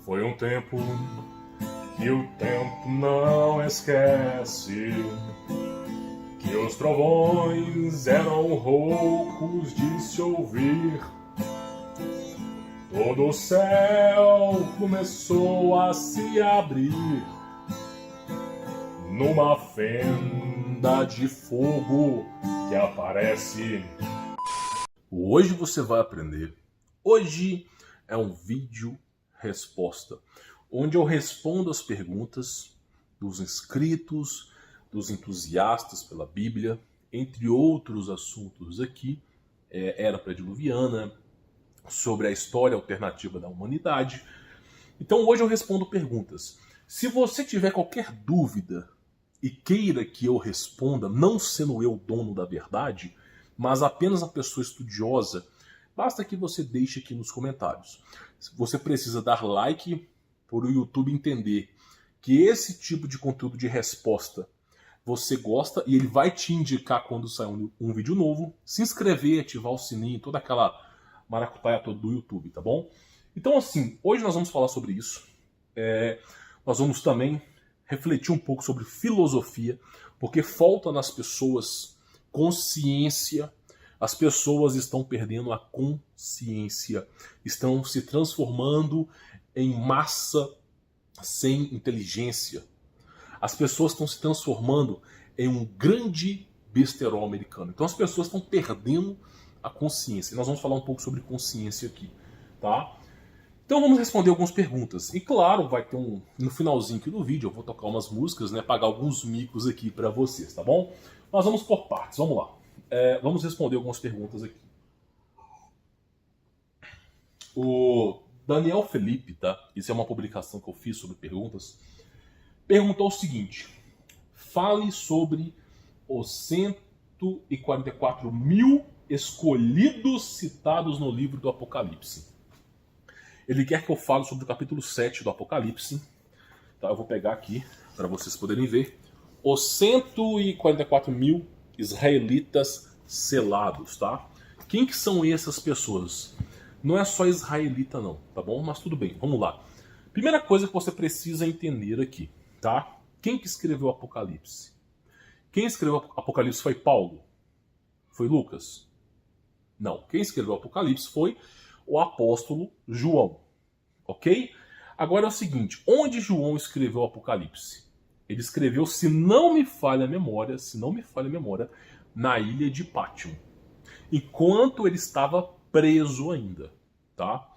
Foi um tempo que o tempo não esquece, que os trovões eram roucos de se ouvir. Todo o céu começou a se abrir numa fenda de fogo que aparece. Hoje você vai aprender. Hoje é um vídeo resposta, onde eu respondo as perguntas dos inscritos, dos entusiastas pela Bíblia, entre outros assuntos aqui, era pré-diluviana, sobre a história alternativa da humanidade. Então hoje eu respondo perguntas. Se você tiver qualquer dúvida e queira que eu responda, não sendo eu o dono da verdade, mas apenas uma pessoa estudiosa, basta que você deixe aqui nos comentários. Você precisa dar like para o YouTube entender que esse tipo de conteúdo de resposta você gosta e ele vai te indicar quando sair um vídeo novo. Se inscrever, ativar o sininho, toda aquela maracutaia toda do YouTube, tá bom? Então assim, hoje nós vamos falar sobre isso. Nós vamos também refletir um pouco sobre filosofia, porque falta nas pessoas consciência. As pessoas estão perdendo a consciência, estão se transformando em massa sem inteligência. As pessoas estão se transformando em um grande besterol americano. Então as pessoas estão perdendo a consciência. E nós vamos falar um pouco sobre consciência aqui, tá? Então vamos responder algumas perguntas. E claro, vai ter no finalzinho aqui do vídeo, eu vou tocar umas músicas, né, pagar alguns micos aqui para vocês, tá bom? Mas vamos por partes, vamos lá. Vamos responder algumas perguntas aqui. O Daniel Felipe, tá? Isso é uma publicação que eu fiz sobre perguntas. Perguntou o seguinte: fale sobre os 144 mil escolhidos citados no livro do Apocalipse. Ele quer que eu fale sobre o capítulo 7 do Apocalipse. Tá? Eu vou pegar aqui para vocês poderem ver. Os 144 mil israelitas selados, tá? Quem que são essas pessoas? Não é só israelita não, tá bom? Mas tudo bem, vamos lá. Primeira coisa que você precisa entender aqui, tá? Quem que escreveu o Apocalipse? Quem escreveu o Apocalipse foi Paulo? Foi Lucas? Não. Quem escreveu o Apocalipse foi o apóstolo João, ok? Agora é o seguinte, onde João escreveu o Apocalipse? Ele escreveu, se não me falha a memória, na ilha de Pátimo, enquanto ele estava preso ainda, tá?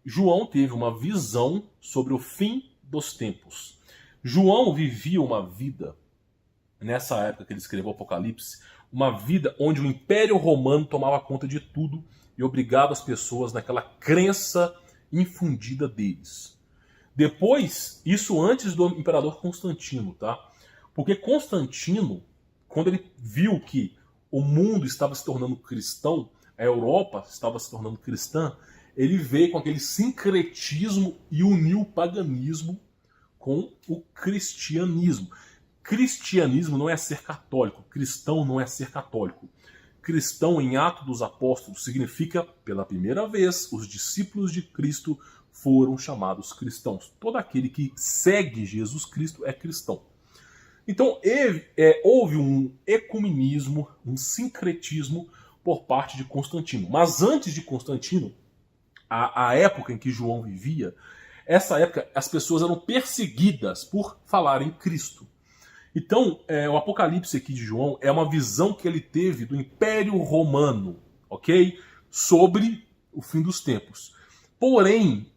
João teve uma visão sobre o fim dos tempos. João vivia uma vida, nessa época que ele escreveu o Apocalipse, uma vida onde o Império Romano tomava conta de tudo e obrigava as pessoas naquela crença infundida deles. Depois, isso antes do imperador Constantino, tá? Porque Constantino, quando ele viu que o mundo estava se tornando cristão, a Europa estava se tornando cristã, ele veio com aquele sincretismo e uniu o paganismo com o cristianismo. Cristianismo não é ser católico, cristão não é ser católico. Cristão em Atos dos Apóstolos significa, pela primeira vez, os discípulos de Cristo foram chamados cristãos. Todo aquele que segue Jesus Cristo é cristão. Então houve um ecumenismo, um sincretismo por parte de Constantino. Mas antes de Constantino, a época em que João vivia, essa época as pessoas eram perseguidas por falar em Cristo. Então, o Apocalipse aqui de João é uma visão que ele teve do Império Romano, ok? Sobre o fim dos tempos. Porém,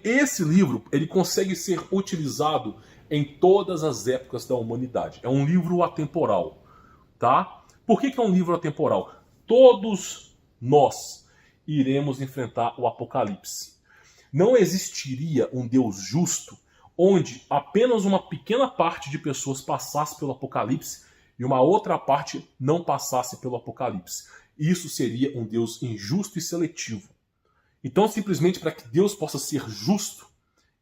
esse livro ele consegue ser utilizado em todas as épocas da humanidade. É um livro atemporal, tá? Por que é um livro atemporal? Todos nós iremos enfrentar o Apocalipse. Não existiria um Deus justo onde apenas uma pequena parte de pessoas passasse pelo Apocalipse e uma outra parte não passasse pelo Apocalipse. Isso seria um Deus injusto e seletivo. Então, simplesmente para que Deus possa ser justo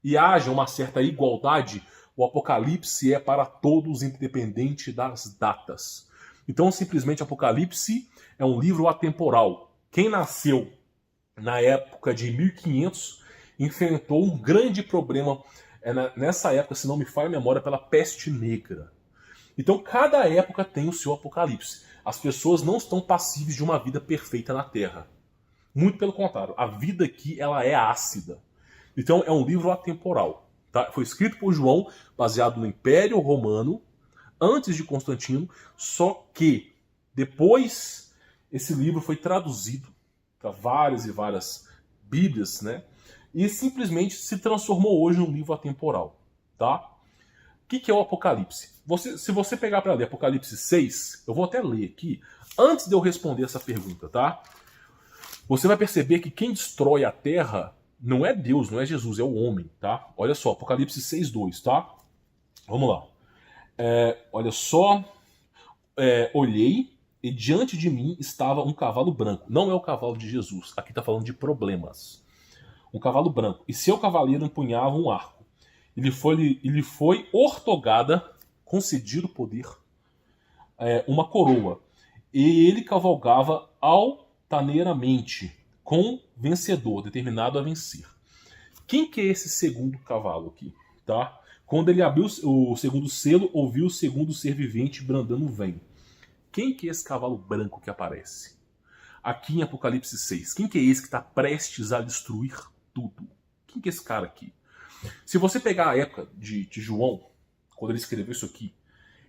e haja uma certa igualdade, O Apocalipse é para todos, independente das datas. Então, simplesmente, Apocalipse é um livro atemporal. Quem nasceu na época de 1500 enfrentou um grande problema nessa época, se não me falha a memória, pela peste negra. Então, cada época tem o seu Apocalipse. As pessoas não estão passíveis de uma vida perfeita na Terra. Muito pelo contrário, a vida aqui ela é ácida. Então, é um livro atemporal. Tá? Foi escrito por João, baseado no Império Romano, antes de Constantino, só que depois esse livro foi traduzido para várias e várias bíblias, né? E simplesmente se transformou hoje num livro atemporal. Tá? O que é o Apocalipse? Se você pegar para ler Apocalipse 6, eu vou até ler aqui, antes de eu responder essa pergunta, tá? Você vai perceber que quem destrói a terra não é Deus, não é Jesus, é o homem, tá? Olha só, Apocalipse 6:2, tá? Vamos lá. Olha só. Olhei e diante de mim estava um cavalo branco. Não é o cavalo de Jesus, aqui está falando de problemas. Um cavalo branco. E seu cavaleiro empunhava um arco. Ele foi ortogada, concedido poder, uma coroa. E ele cavalgava altaneiramente, com vencedor, determinado a vencer. Quem que é esse segundo cavalo aqui? Tá? Quando ele abriu o segundo selo, ouviu o segundo ser vivente brandando vem. Quem que é esse cavalo branco que aparece? Aqui em Apocalipse 6. Quem que é esse que está prestes a destruir tudo? Quem que é esse cara aqui? Se você pegar a época de João, quando ele escreveu isso aqui,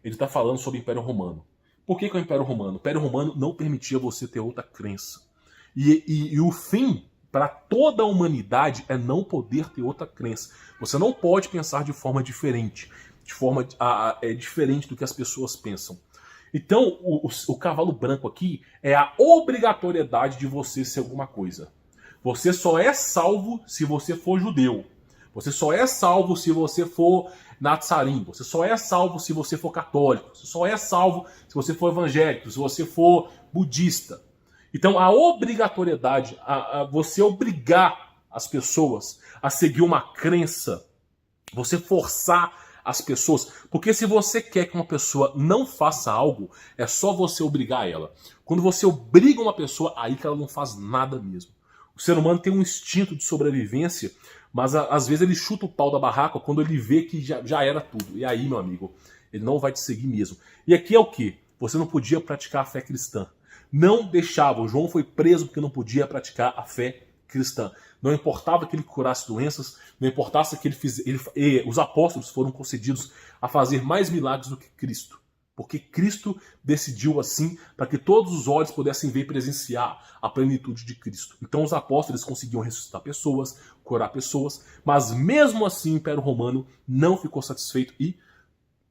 ele está falando sobre o Império Romano. Por que é o Império Romano? O Império Romano não permitia você ter outra crença. E o fim para toda a humanidade é não poder ter outra crença. Você não pode pensar de forma diferente, diferente do que as pessoas pensam. Então, o cavalo branco aqui é a obrigatoriedade de você ser alguma coisa. Você só é salvo se você for judeu. Você só é salvo se você for nazarim. Você só é salvo se você for católico. Você só é salvo se você for evangélico, se você for budista. Então, a obrigatoriedade, você obrigar as pessoas a seguir uma crença, você forçar as pessoas, porque se você quer que uma pessoa não faça algo, é só você obrigar ela. Quando você obriga uma pessoa, aí que ela não faz nada mesmo. O ser humano tem um instinto de sobrevivência, mas às vezes ele chuta o pau da barraca quando ele vê que já era tudo. E aí, meu amigo, ele não vai te seguir mesmo. E aqui é o quê? Você não podia praticar a fé cristã. Não deixava. O João foi preso porque não podia praticar a fé cristã. Não importava que ele curasse doenças, não importasse que ele fizesse. Os apóstolos foram concedidos a fazer mais milagres do que Cristo. Porque Cristo decidiu assim para que todos os olhos pudessem ver e presenciar a plenitude de Cristo. Então os apóstolos conseguiam ressuscitar pessoas, curar pessoas, mas mesmo assim o Império Romano não ficou satisfeito e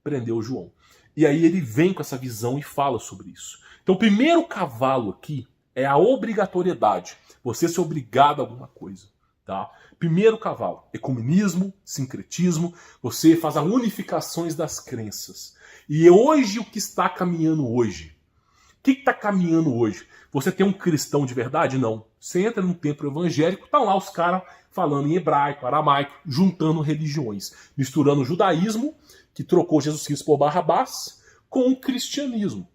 prendeu João. E aí ele vem com essa visão e fala sobre isso. Então o primeiro cavalo aqui é a obrigatoriedade. Você ser obrigado a alguma coisa. Tá? Primeiro cavalo, ecumenismo, sincretismo, você faz as unificações das crenças. E hoje o que está caminhando hoje? O que está caminhando hoje? Você tem um cristão de verdade? Não. Você entra num templo evangélico, estão lá os caras falando em hebraico, aramaico, juntando religiões, misturando o judaísmo, que trocou Jesus Cristo por Barrabás, com o cristianismo.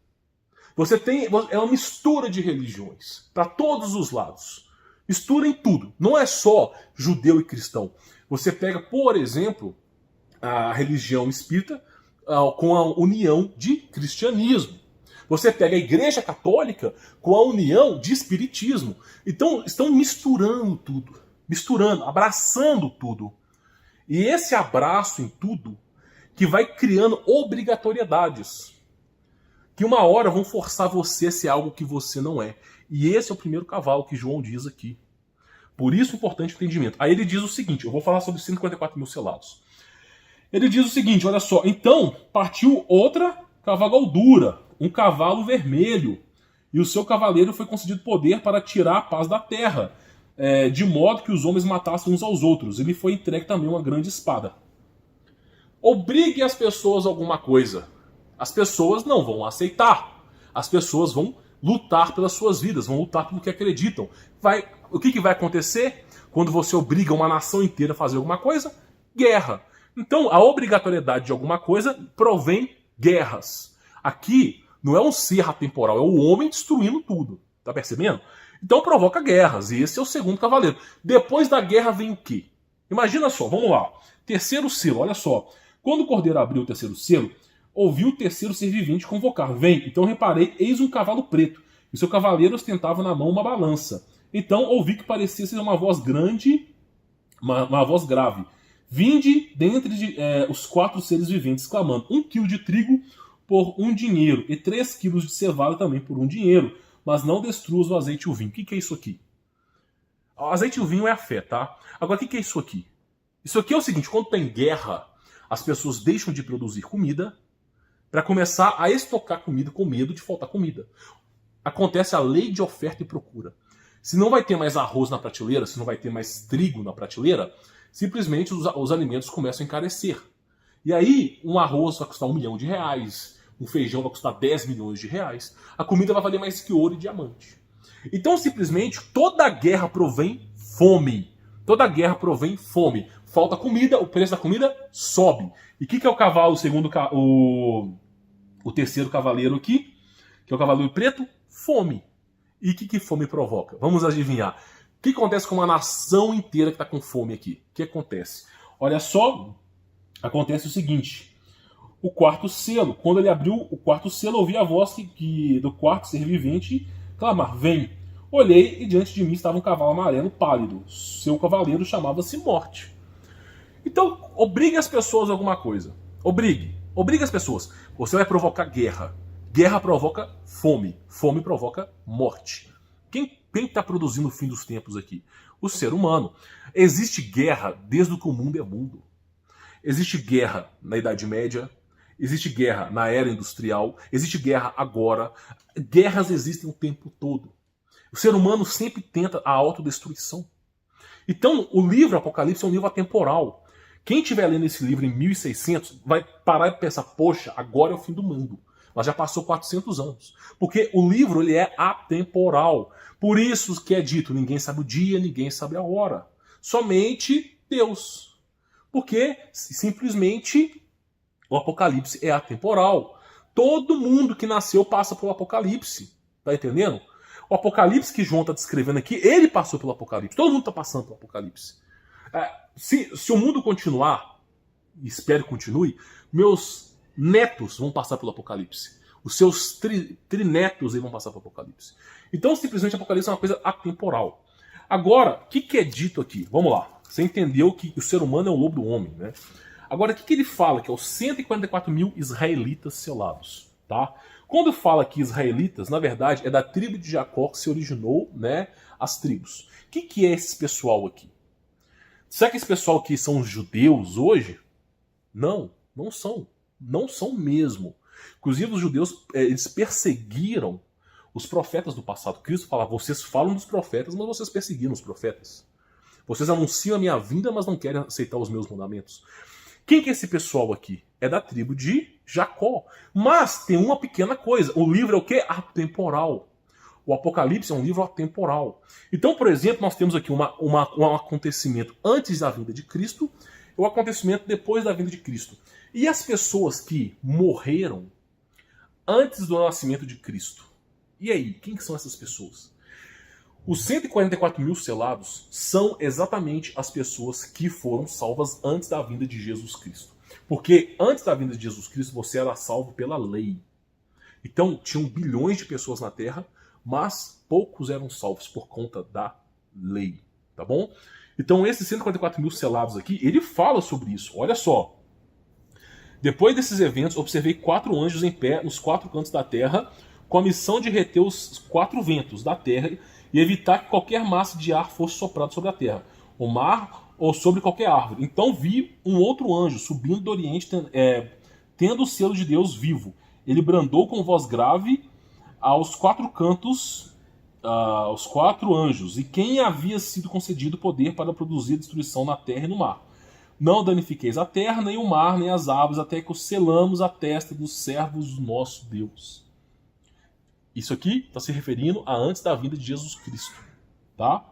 É uma mistura de religiões, para todos os lados. Mistura em tudo. Não é só judeu e cristão. Você pega, por exemplo, a religião espírita com a união de cristianismo. Você pega a Igreja Católica com a união de espiritismo. Então, estão misturando tudo. Misturando, abraçando tudo. E esse abraço em tudo que vai criando obrigatoriedades. Que uma hora vão forçar você a ser algo que você não é. E esse é o primeiro cavalo que João diz aqui. Por isso, importante o entendimento. Aí ele diz o seguinte, eu vou falar sobre 154 mil selados. Ele diz o seguinte, olha só. Então, partiu outra cavalgadura, um cavalo vermelho. E o seu cavaleiro foi concedido poder para tirar a paz da terra, de modo que os homens matassem uns aos outros. Ele foi entregue também uma grande espada. Obrigue as pessoas a alguma coisa. As pessoas não vão aceitar. As pessoas vão lutar pelas suas vidas, vão lutar pelo que acreditam. O que vai acontecer quando você obriga uma nação inteira a fazer alguma coisa? Guerra. Então, a obrigatoriedade de alguma coisa provém guerras. Aqui não é um ser atemporal, é o homem destruindo tudo. Tá percebendo? Então provoca guerras, e esse é o segundo cavaleiro. Depois da guerra vem o quê? Imagina só, vamos lá. Terceiro selo, olha só. Quando o cordeiro abriu o terceiro selo, ouviu o terceiro ser vivente convocar. Vem, então reparei, eis um cavalo preto, e seu cavaleiro ostentava na mão uma balança. Então ouvi que parecia ser uma voz grande, uma voz grave. Vinde dentre os 4 seres viventes, clamando: 1 quilo de trigo por 1 dinheiro, e 3 quilos de cevada também por 1 dinheiro, mas não destruas o azeite e o vinho. O que é isso aqui? O azeite e o vinho é a fé, tá? Agora, o que é isso aqui? Isso aqui é o seguinte: quando tem guerra, as pessoas deixam de produzir comida para começar a estocar comida com medo de faltar comida. Acontece a lei de oferta e procura. Se não vai ter mais arroz na prateleira, se não vai ter mais trigo na prateleira, simplesmente os alimentos começam a encarecer. E aí, um arroz vai custar R$1 milhão, um feijão vai custar 10 milhões de reais, a comida vai valer mais que ouro e diamante. Então, simplesmente, toda guerra provém fome. Toda guerra provém fome. Falta comida, o preço da comida sobe. E o que é o cavalo, segundo o terceiro cavaleiro aqui? Que é o cavaleiro preto? Fome. E o que fome provoca? Vamos adivinhar. O que acontece com uma nação inteira que está com fome aqui? O que acontece? Olha só, acontece o seguinte. O quarto selo. Quando ele abriu o quarto selo, ouvi a voz do quarto ser vivente clamar: vem. Olhei e diante de mim estava um cavalo amarelo pálido. Seu cavaleiro chamava-se Morte. Então, obrigue as pessoas a alguma coisa. Obrigue. Obrigue as pessoas. Você vai provocar guerra. Guerra provoca fome. Fome provoca morte. Quem está produzindo o fim dos tempos aqui? O ser humano. Existe guerra desde que o mundo é mundo. Existe guerra na Idade Média. Existe guerra na era industrial. Existe guerra agora. Guerras existem o tempo todo. O ser humano sempre tenta a autodestruição. Então, o livro Apocalipse é um livro atemporal. Quem estiver lendo esse livro em 1600 vai parar e pensar: poxa, agora é o fim do mundo. Mas já passou 400 anos. Porque o livro ele é atemporal. Por isso que é dito: ninguém sabe o dia, ninguém sabe a hora. Somente Deus. Porque simplesmente o Apocalipse é atemporal. Todo mundo que nasceu passa pelo Apocalipse. Tá entendendo? O Apocalipse que João está descrevendo aqui, ele passou pelo Apocalipse. Todo mundo está passando pelo Apocalipse. Se o mundo continuar, e espero que continue, meus netos vão passar pelo Apocalipse. Os seus trinetos vão passar pelo Apocalipse. Então, simplesmente, o Apocalipse é uma coisa atemporal. Agora, o que é dito aqui? Vamos lá. Você entendeu que o ser humano é o lobo do homem, né? Agora, o que ele fala? Que é os 144 mil israelitas selados, tá? Quando fala que israelitas, na verdade, é da tribo de Jacó que se originou, né, as tribos. O que é esse pessoal aqui? Será que esse pessoal aqui são os judeus hoje? Não, não são. Não são mesmo. Inclusive, os judeus, eles perseguiram os profetas do passado. Cristo fala: vocês falam dos profetas, mas vocês perseguiram os profetas. Vocês anunciam a minha vinda, mas não querem aceitar os meus mandamentos. Quem que é esse pessoal aqui? É da tribo de Jacó. Mas tem uma pequena coisa. O livro é o quê? Atemporal. O Apocalipse é um livro atemporal. Então, por exemplo, nós temos aqui um acontecimento antes da vinda de Cristo e um acontecimento depois da vinda de Cristo. E as pessoas que morreram antes do nascimento de Cristo? E aí, quem que são essas pessoas? Os 144 mil selados são exatamente as pessoas que foram salvas antes da vinda de Jesus Cristo. Porque antes da vinda de Jesus Cristo você era salvo pela lei. Então tinham bilhões de pessoas na Terra, mas poucos eram salvos por conta da lei. Tá bom? Então esses 144 mil selados aqui, ele fala sobre isso. Olha só. Depois desses eventos, observei 4 anjos em pé nos 4 cantos da terra, com a missão de reter os 4 ventos da terra e evitar que qualquer massa de ar fosse soprado sobre a terra, o mar ou sobre qualquer árvore. Então vi um outro anjo subindo do oriente, tendo o selo de Deus vivo. Ele brandou com voz grave aos 4 cantos, aos 4 anjos, e quem havia sido concedido poder para produzir destruição na terra e no mar. Não danifiqueis a terra, nem o mar, nem as árvores, até que os selamos a testa dos servos do nosso Deus. Isso aqui está se referindo a antes da vinda de Jesus Cristo, tá?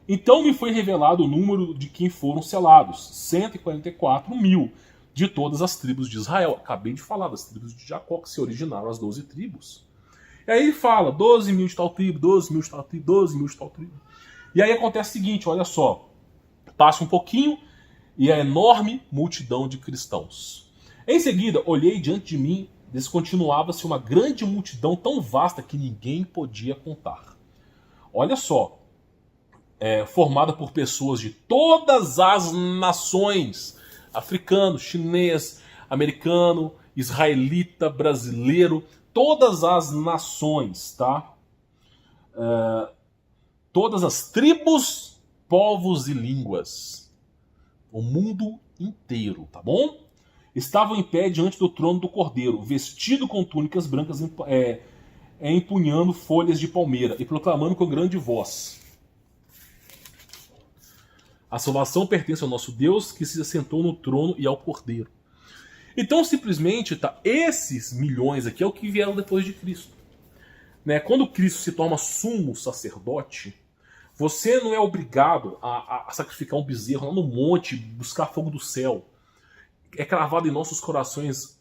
Então me foi revelado o número de quem foram selados, 144 mil, de todas as tribos de Israel. Acabei de falar das tribos de Jacó, que se originaram as 12 tribos. E aí ele fala, 12 mil de tal tribo, 12 mil de tal tribo, 12 mil de tal tribo. E aí acontece o seguinte, olha só, passa um pouquinho e a enorme multidão de cristãos. Em seguida, olhei diante de mim, descontinuava-se uma grande multidão tão vasta que ninguém podia contar. Olha só, formada por pessoas de todas as nações, africano, chinês, americano, israelita, brasileiro, todas as nações, tá? Todas as tribos, povos e línguas. O mundo inteiro, tá bom? Estavam em pé diante do trono do Cordeiro, vestido com túnicas brancas, empunhando folhas de palmeira e proclamando com grande voz: a salvação pertence ao nosso Deus, que se assentou no trono, e ao Cordeiro. Então, simplesmente, tá, esses milhões aqui é o que vieram depois de Cristo. Né? Quando Cristo se torna sumo sacerdote, você não é obrigado a sacrificar um bezerro lá no monte, buscar fogo do céu. É cravado em nossos corações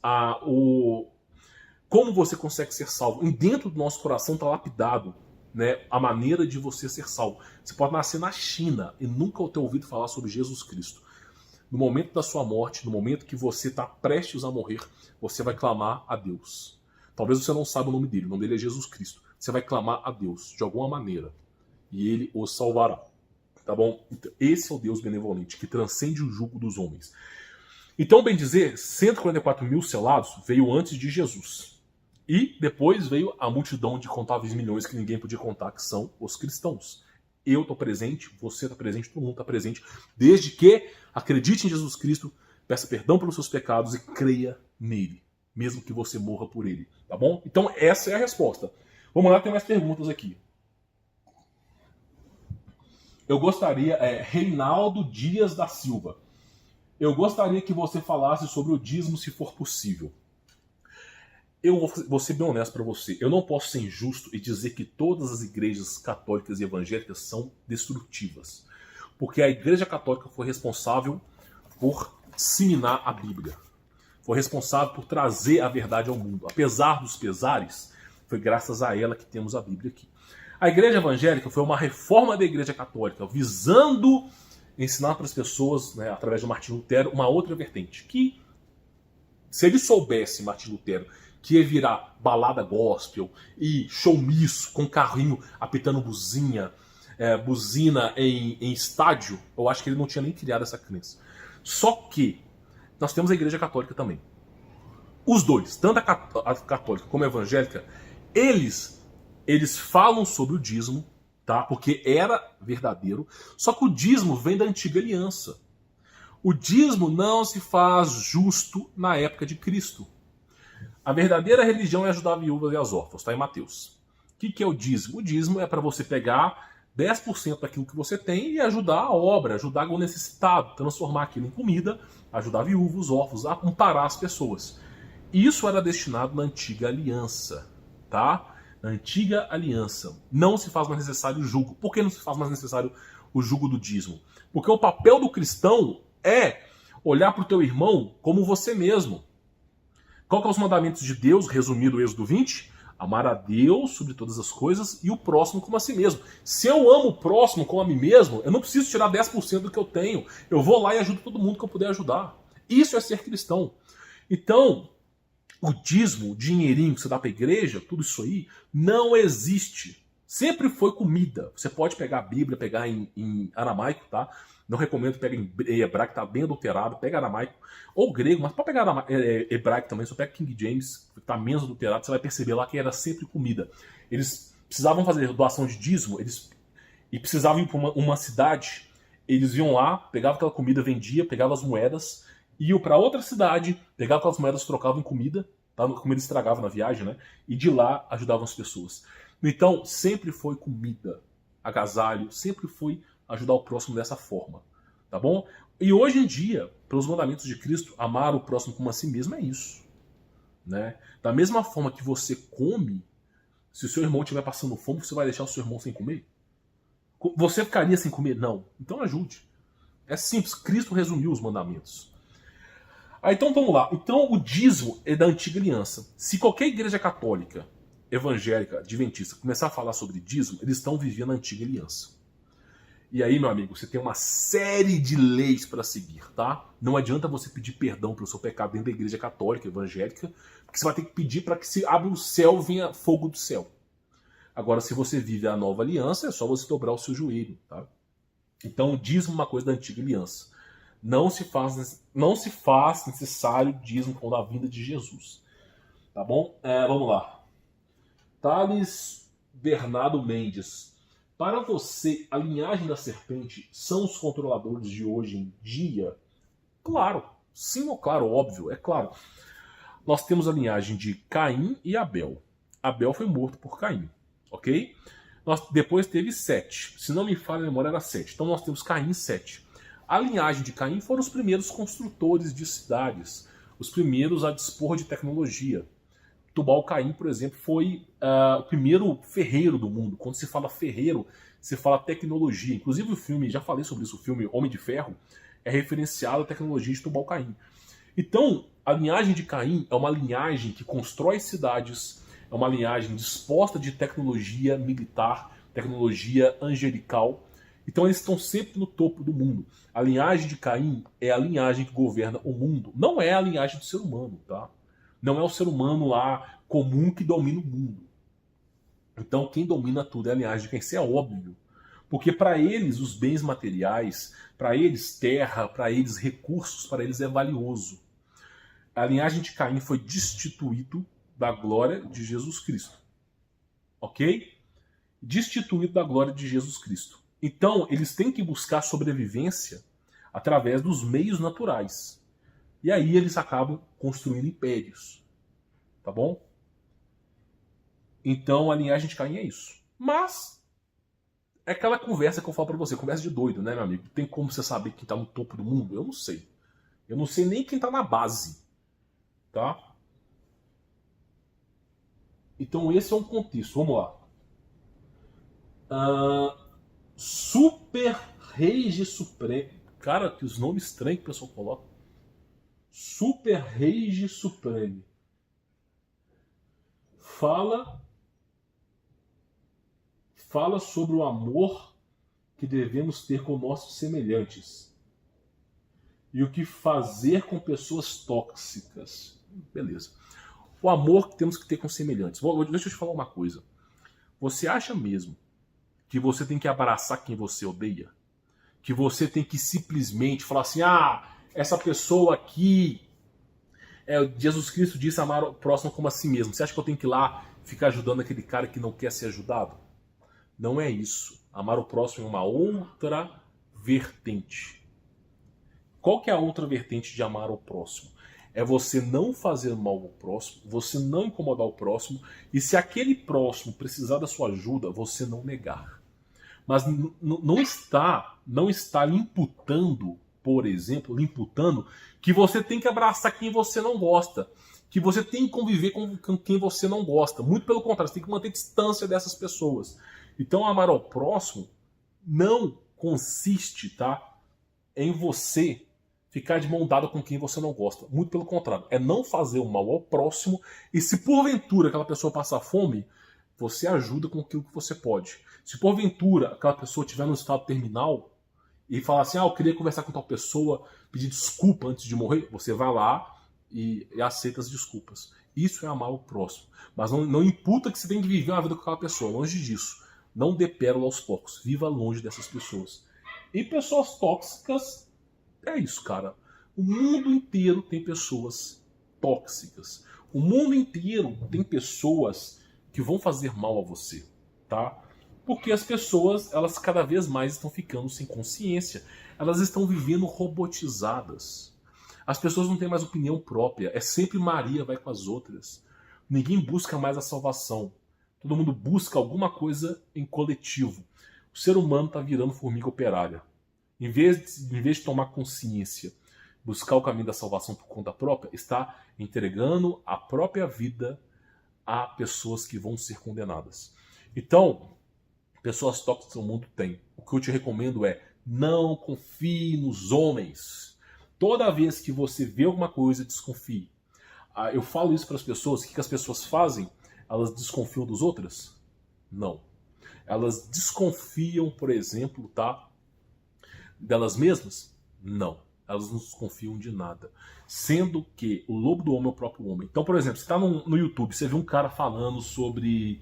como você consegue ser salvo. E dentro do nosso coração está lapidado, né, a maneira de você ser salvo. Você pode nascer na China e nunca ter ouvido falar sobre Jesus Cristo. No momento da sua morte, no momento que você está prestes a morrer, você vai clamar a Deus. Talvez você não saiba o nome dele é Jesus Cristo. Você vai clamar a Deus de alguma maneira e ele o salvará. Tá bom? Então, esse é o Deus benevolente que transcende o jugo dos homens. Então, bem dizer, 144 mil selados veio antes de Jesus. E depois veio a multidão de contáveis milhões que ninguém podia contar, que são os cristãos. Eu estou presente, você está presente, todo mundo está presente, desde que acredite em Jesus Cristo, peça perdão pelos seus pecados e creia nele, mesmo que você morra por ele, tá bom? Então essa é a resposta. Vamos lá, tem mais perguntas aqui. Eu gostaria, Reinaldo Dias da Silva, eu gostaria que você falasse sobre o dízimo se for possível. Eu vou ser bem honesto para você. Eu não posso ser injusto e dizer que todas as igrejas católicas e evangélicas são destrutivas. Porque a igreja católica foi responsável por disseminar a Bíblia. Foi responsável por trazer a verdade ao mundo. Apesar dos pesares, foi graças a ela que temos a Bíblia aqui. A igreja evangélica foi uma reforma da igreja católica, visando ensinar para as pessoas, né, através de Martinho Lutero, uma outra vertente. Que, se ele soubesse, Martinho Lutero, que ia virar balada gospel e showmisso com carrinho apitando buzina em estádio, eu acho que ele não tinha nem criado essa crença. Só que nós temos a igreja católica também. Os dois, tanto a católica como a evangélica, eles falam sobre o dízimo, tá? Porque era verdadeiro, só que o dízimo vem da antiga aliança. O dízimo não se faz justo na época de Cristo. A verdadeira religião é ajudar viúvas e as órfãos, está em Mateus. O que é o dízimo? O dízimo é para você pegar 10% daquilo que você tem e ajudar a obra, ajudar o necessitado, transformar aquilo em comida, ajudar viúvos, órfãos, a amparar as pessoas. Isso era destinado na antiga aliança, tá? Na antiga aliança. Não se faz mais necessário o jugo. Por que não se faz mais necessário o jugo do dízimo? Porque o papel do cristão é olhar para o teu irmão como você mesmo. Qual que é os mandamentos de Deus, resumido o Êxodo 20? Amar a Deus sobre todas as coisas e o próximo como a si mesmo. Se eu amo o próximo como a mim mesmo, eu não preciso tirar 10% do que eu tenho. Eu vou lá e ajudo todo mundo que eu puder ajudar. Isso é ser cristão. Então, o dízimo, o dinheirinho que você dá para a igreja, tudo isso aí, não existe. Sempre foi comida. Você pode pegar a Bíblia, pegar em aramaico, tá? Não recomendo pegar em hebraico, tá bem adulterado. Pega aramaico ou grego, mas pode pegar hebraico também. Só pega King James, que tá menos adulterado. Você vai perceber lá que era sempre comida. Eles precisavam fazer doação de dízimo, e precisavam ir para uma cidade. Eles iam lá, pegavam aquela comida, vendia, pegavam as moedas, iam para outra cidade, pegavam aquelas moedas, trocavam em comida, tá? A comida estragava na viagem, né? E de lá ajudavam as pessoas. Então, sempre foi comida, agasalho, sempre foi ajudar o próximo dessa forma, tá bom? E hoje em dia, pelos mandamentos de Cristo, amar o próximo como a si mesmo é isso, né? Da mesma forma que você come, se o seu irmão estiver passando fome, você vai deixar o seu irmão sem comer? Você ficaria sem comer? Não. Então ajude. É simples. Cristo resumiu os mandamentos. Então vamos lá. Então o dízimo é da antiga aliança. Se qualquer igreja católica, evangélica, adventista começar a falar sobre dízimo, eles estão vivendo a antiga aliança. E aí, meu amigo, você tem uma série de leis para seguir, tá? Não adianta você pedir perdão pelo seu pecado dentro da igreja católica, evangélica, porque você vai ter que pedir para que se abra o céu, venha fogo do céu. Agora, se você vive a nova aliança, é só você dobrar o seu joelho, tá? Então, o dízimo é uma coisa da antiga aliança. Não se faz necessário dízimo com a vinda de Jesus. Tá bom? Vamos lá. Thales Bernardo Mendes. Para você, a linhagem da serpente são os controladores de hoje em dia? Claro. Sim ou claro, óbvio, é claro. Nós temos a linhagem de Caim e Abel. Abel foi morto por Caim, ok? Depois teve Sete. Se não me falha a memória, era Sete. Então nós temos Caim e Sete. A linhagem de Caim foram os primeiros construtores de cidades, os primeiros a dispor de tecnologia. Tubal-Caim, por exemplo, foi o primeiro ferreiro do mundo. Quando se fala ferreiro, se fala tecnologia. Inclusive o filme, já falei sobre isso, o filme Homem de Ferro, é referenciado à tecnologia de Tubal-Caim. Então, a linhagem de Caim é uma linhagem que constrói cidades, é uma linhagem disposta de tecnologia militar, tecnologia angelical. Então eles estão sempre no topo do mundo. A linhagem de Caim é a linhagem que governa o mundo. Não é a linhagem do ser humano, tá? Não é o ser humano lá comum que domina o mundo. Então quem domina tudo é a linhagem de Caim. Isso é óbvio. Porque para eles os bens materiais, para eles terra, para eles recursos, para eles é valioso. A linhagem de Caim foi destituído da glória de Jesus Cristo. Ok? Destituído da glória de Jesus Cristo. Então, eles têm que buscar sobrevivência através dos meios naturais. E aí eles acabam construindo impérios. Tá bom? Então, a linhagem de Caim é isso. Mas, é aquela conversa que eu falo pra você. Conversa de doido, né, meu amigo? Tem como você saber quem tá no topo do mundo? Eu não sei. Eu não sei nem quem tá na base. Tá? Então, esse é um contexto. Vamos lá. Super Rege Supremo. Cara, que os nomes estranhos que o pessoal coloca. Super Rege Supremo. Fala sobre o amor que devemos ter com nossos semelhantes. E o que fazer com pessoas tóxicas. Beleza. O amor que temos que ter com semelhantes. Deixa eu te falar uma coisa. Você acha mesmo que você tem que abraçar quem você odeia? Que você tem que simplesmente falar assim, essa pessoa aqui, Jesus Cristo disse amar o próximo como a si mesmo. Você acha que eu tenho que ir lá ficar ajudando aquele cara que não quer ser ajudado? Não é isso. Amar o próximo é uma outra vertente. Qual que é a outra vertente de amar o próximo? É você não fazer mal ao próximo, você não incomodar o próximo, e se aquele próximo precisar da sua ajuda, você não negar. Mas não está lhe imputando, por exemplo, que você tem que abraçar quem você não gosta, que você tem que conviver com quem você não gosta. Muito pelo contrário, você tem que manter distância dessas pessoas. Então, amar ao próximo não consiste, tá, em você ficar de mão dada com quem você não gosta. Muito pelo contrário, é não fazer o mal ao próximo, e se porventura aquela pessoa passar fome, você ajuda com aquilo que você pode. Se porventura aquela pessoa estiver no estado terminal e falar assim, eu queria conversar com tal pessoa, pedir desculpa antes de morrer, você vai lá e aceita as desculpas. Isso é amar o próximo. Mas não imputa que você tem que viver uma vida com aquela pessoa, longe disso. Não dê pérola aos poucos, viva longe dessas pessoas. E pessoas tóxicas, é isso, cara. O mundo inteiro tem pessoas tóxicas. O mundo inteiro tem pessoas que vão fazer mal a você, tá? Porque as pessoas, elas cada vez mais estão ficando sem consciência. Elas estão vivendo robotizadas. As pessoas não têm mais opinião própria. É sempre Maria vai com as outras. Ninguém busca mais a salvação. Todo mundo busca alguma coisa em coletivo. O ser humano está virando formiga operária. Em vez de tomar consciência, buscar o caminho da salvação por conta própria, está entregando a própria vida a pessoas que vão ser condenadas. Então, Pessoas tóxicas no mundo tem. O que eu te recomendo é não confie nos homens. Toda vez que você vê alguma coisa, desconfie. Eu falo isso para as pessoas, o que as pessoas fazem? Elas desconfiam dos outros? Não. Elas desconfiam, por exemplo, tá, delas mesmas? Não. Elas não desconfiam de nada. Sendo que o lobo do homem é o próprio homem. Então, por exemplo, você está no YouTube, você vê um cara falando sobre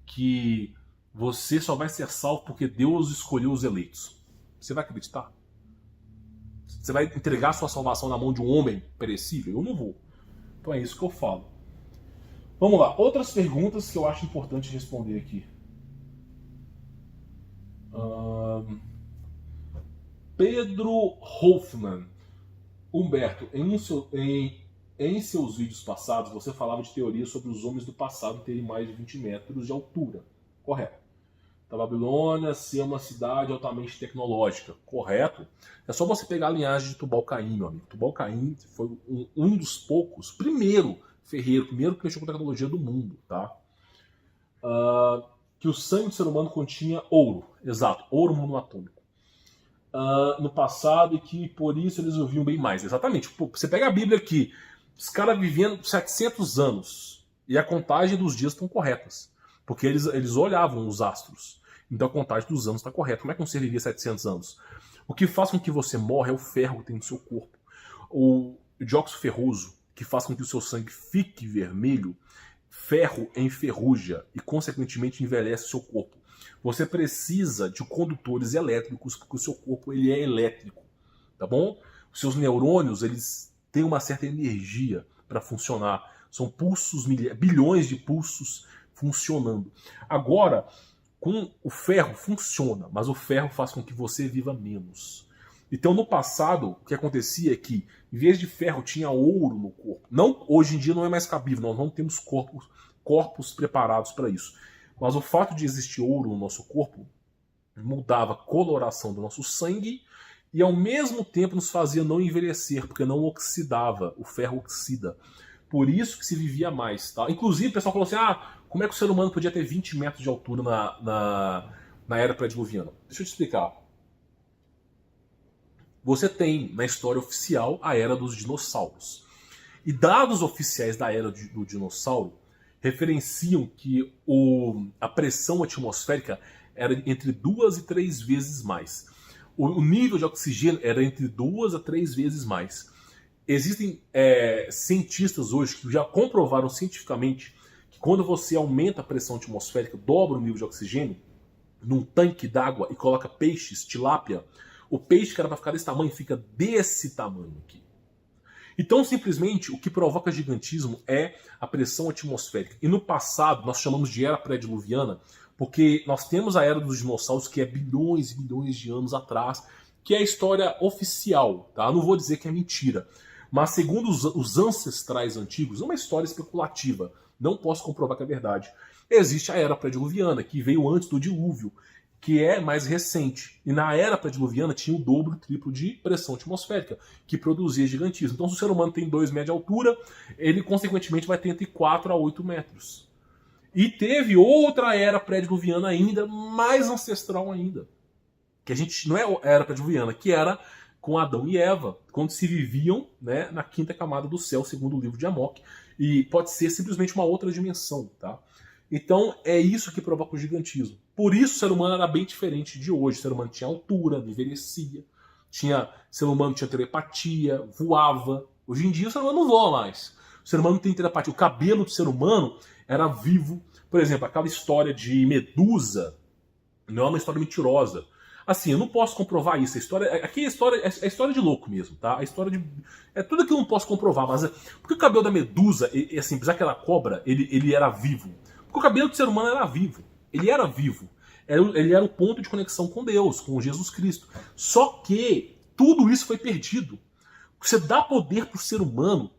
que você só vai ser salvo porque Deus escolheu os eleitos. Você vai acreditar? Você vai entregar sua salvação na mão de um homem perecível? Eu não vou. Então é isso que eu falo. Vamos lá. Outras perguntas que eu acho importante responder aqui. Pedro Hoffman. Humberto, em seus vídeos passados, você falava de teorias sobre os homens do passado terem mais de 20 metros de altura. Correto. Da Babilônia ser uma cidade altamente tecnológica. Correto. É só você pegar a linhagem de Tubal-Caim, meu amigo. Tubal-Caim foi um dos poucos, primeiro ferreiro, primeiro que mexeu com a tecnologia do mundo, tá? Que o sangue do ser humano continha ouro. Exato, ouro monoatômico. No passado e que por isso eles ouviam bem mais. Exatamente. Pô, você pega a Bíblia aqui, os caras vivendo 700 anos e a contagem dos dias estão corretas. Porque eles olhavam os astros. Então a contagem dos anos está correta. Como é que um ser vivia 700 anos? O que faz com que você morra é o ferro que tem no seu corpo. O dióxido ferroso, que faz com que o seu sangue fique vermelho, ferro enferruja e consequentemente envelhece o seu corpo. Você precisa de condutores elétricos, porque o seu corpo ele é elétrico, tá bom? Os seus neurônios eles têm uma certa energia para funcionar. São pulsos, bilhões de pulsos funcionando. Agora, com o ferro funciona, mas o ferro faz com que você viva menos. Então, no passado, o que acontecia é que, em vez de ferro, tinha ouro no corpo. Não, hoje em dia não é mais cabível, nós não temos corpos preparados para isso. Mas o fato de existir ouro no nosso corpo mudava a coloração do nosso sangue e, ao mesmo tempo, nos fazia não envelhecer, porque não oxidava. O ferro oxida. Por isso que se vivia mais. Tá? Inclusive, o pessoal falou assim, como é que o ser humano podia ter 20 metros de altura na era pré-diluviana? Deixa eu te explicar. Você tem, na história oficial, a era dos dinossauros. E dados oficiais da era do dinossauro referenciam que a pressão atmosférica era entre 2 e 3 vezes mais. O nível de oxigênio era entre 2 a 3 vezes mais. Existem cientistas hoje que já comprovaram cientificamente que quando você aumenta a pressão atmosférica, dobra o nível de oxigênio, num tanque d'água e coloca peixes, tilápia, o peixe que era para ficar desse tamanho fica desse tamanho aqui. Então, simplesmente, o que provoca gigantismo é a pressão atmosférica. E no passado, nós chamamos de era pré-diluviana, porque nós temos a era dos dinossauros, que é bilhões e bilhões de anos atrás, que é a história oficial. Tá? Não vou dizer que é mentira. Mas, segundo os ancestrais antigos, é uma história especulativa. Não posso comprovar que é verdade. Existe a era pré-diluviana, que veio antes do dilúvio, que é mais recente. E na era pré-diluviana tinha o dobro e triplo de pressão atmosférica, que produzia gigantismo. Então, se o ser humano tem 2 metros de altura, ele, consequentemente, vai ter entre 4 a 8 metros. E teve outra era pré-diluviana ainda, mais ancestral ainda. Que a gente não é a era pré-diluviana, que era com Adão e Eva, quando se viviam, né, na 5ª camada do céu, segundo o livro de Amok. E pode ser simplesmente uma outra dimensão, tá? Então é isso que provoca o gigantismo. Por isso o ser humano era bem diferente de hoje. O ser humano tinha altura, envelhecia, o ser humano tinha telepatia, voava. Hoje em dia o ser humano não voa mais. O ser humano não tem telepatia. O cabelo do ser humano era vivo. Por exemplo, aquela história de Medusa não é uma história mentirosa. Assim, eu não posso comprovar isso. Aqui é história de louco mesmo, tá? É tudo que eu não posso comprovar, mas porque o cabelo da Medusa, assim, apesar que ela cobra, ele era vivo. Porque o cabelo do ser humano era vivo. Ele era vivo. Ele era o ponto de conexão com Deus, com Jesus Cristo. Só que tudo isso foi perdido. Você dá poder pro ser humano.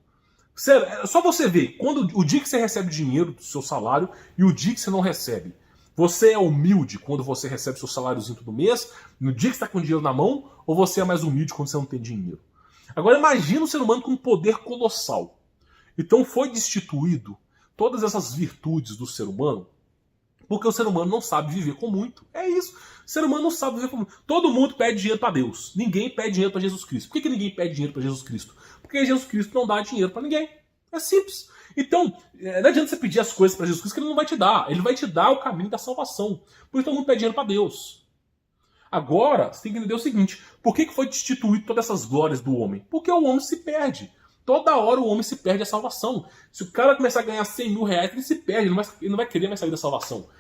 Sério, só você ver, o dia que você recebe dinheiro do seu salário e o dia que você não recebe. Você é humilde quando você recebe seu saláriozinho todo mês, no dia que você está com dinheiro na mão, ou você é mais humilde quando você não tem dinheiro? Agora imagina um ser humano com um poder colossal. Então foi destituído todas essas virtudes do ser humano Porque o ser humano não sabe viver com muito. É isso. O ser humano não sabe viver com muito. Todo mundo pede dinheiro para Deus. Ninguém pede dinheiro para Jesus Cristo. Por que ninguém pede dinheiro para Jesus Cristo? Porque Jesus Cristo não dá dinheiro para ninguém. É simples. Então, não adianta você pedir as coisas para Jesus Cristo que ele não vai te dar. Ele vai te dar o caminho da salvação. Por isso todo mundo pede dinheiro para Deus. Agora, você tem que entender o seguinte. Por que foi destituído todas essas glórias do homem? Porque o homem se perde. Toda hora o homem se perde a salvação. Se o cara começar a ganhar 100 mil reais, ele se perde. Ele não vai querer mais sair da salvação.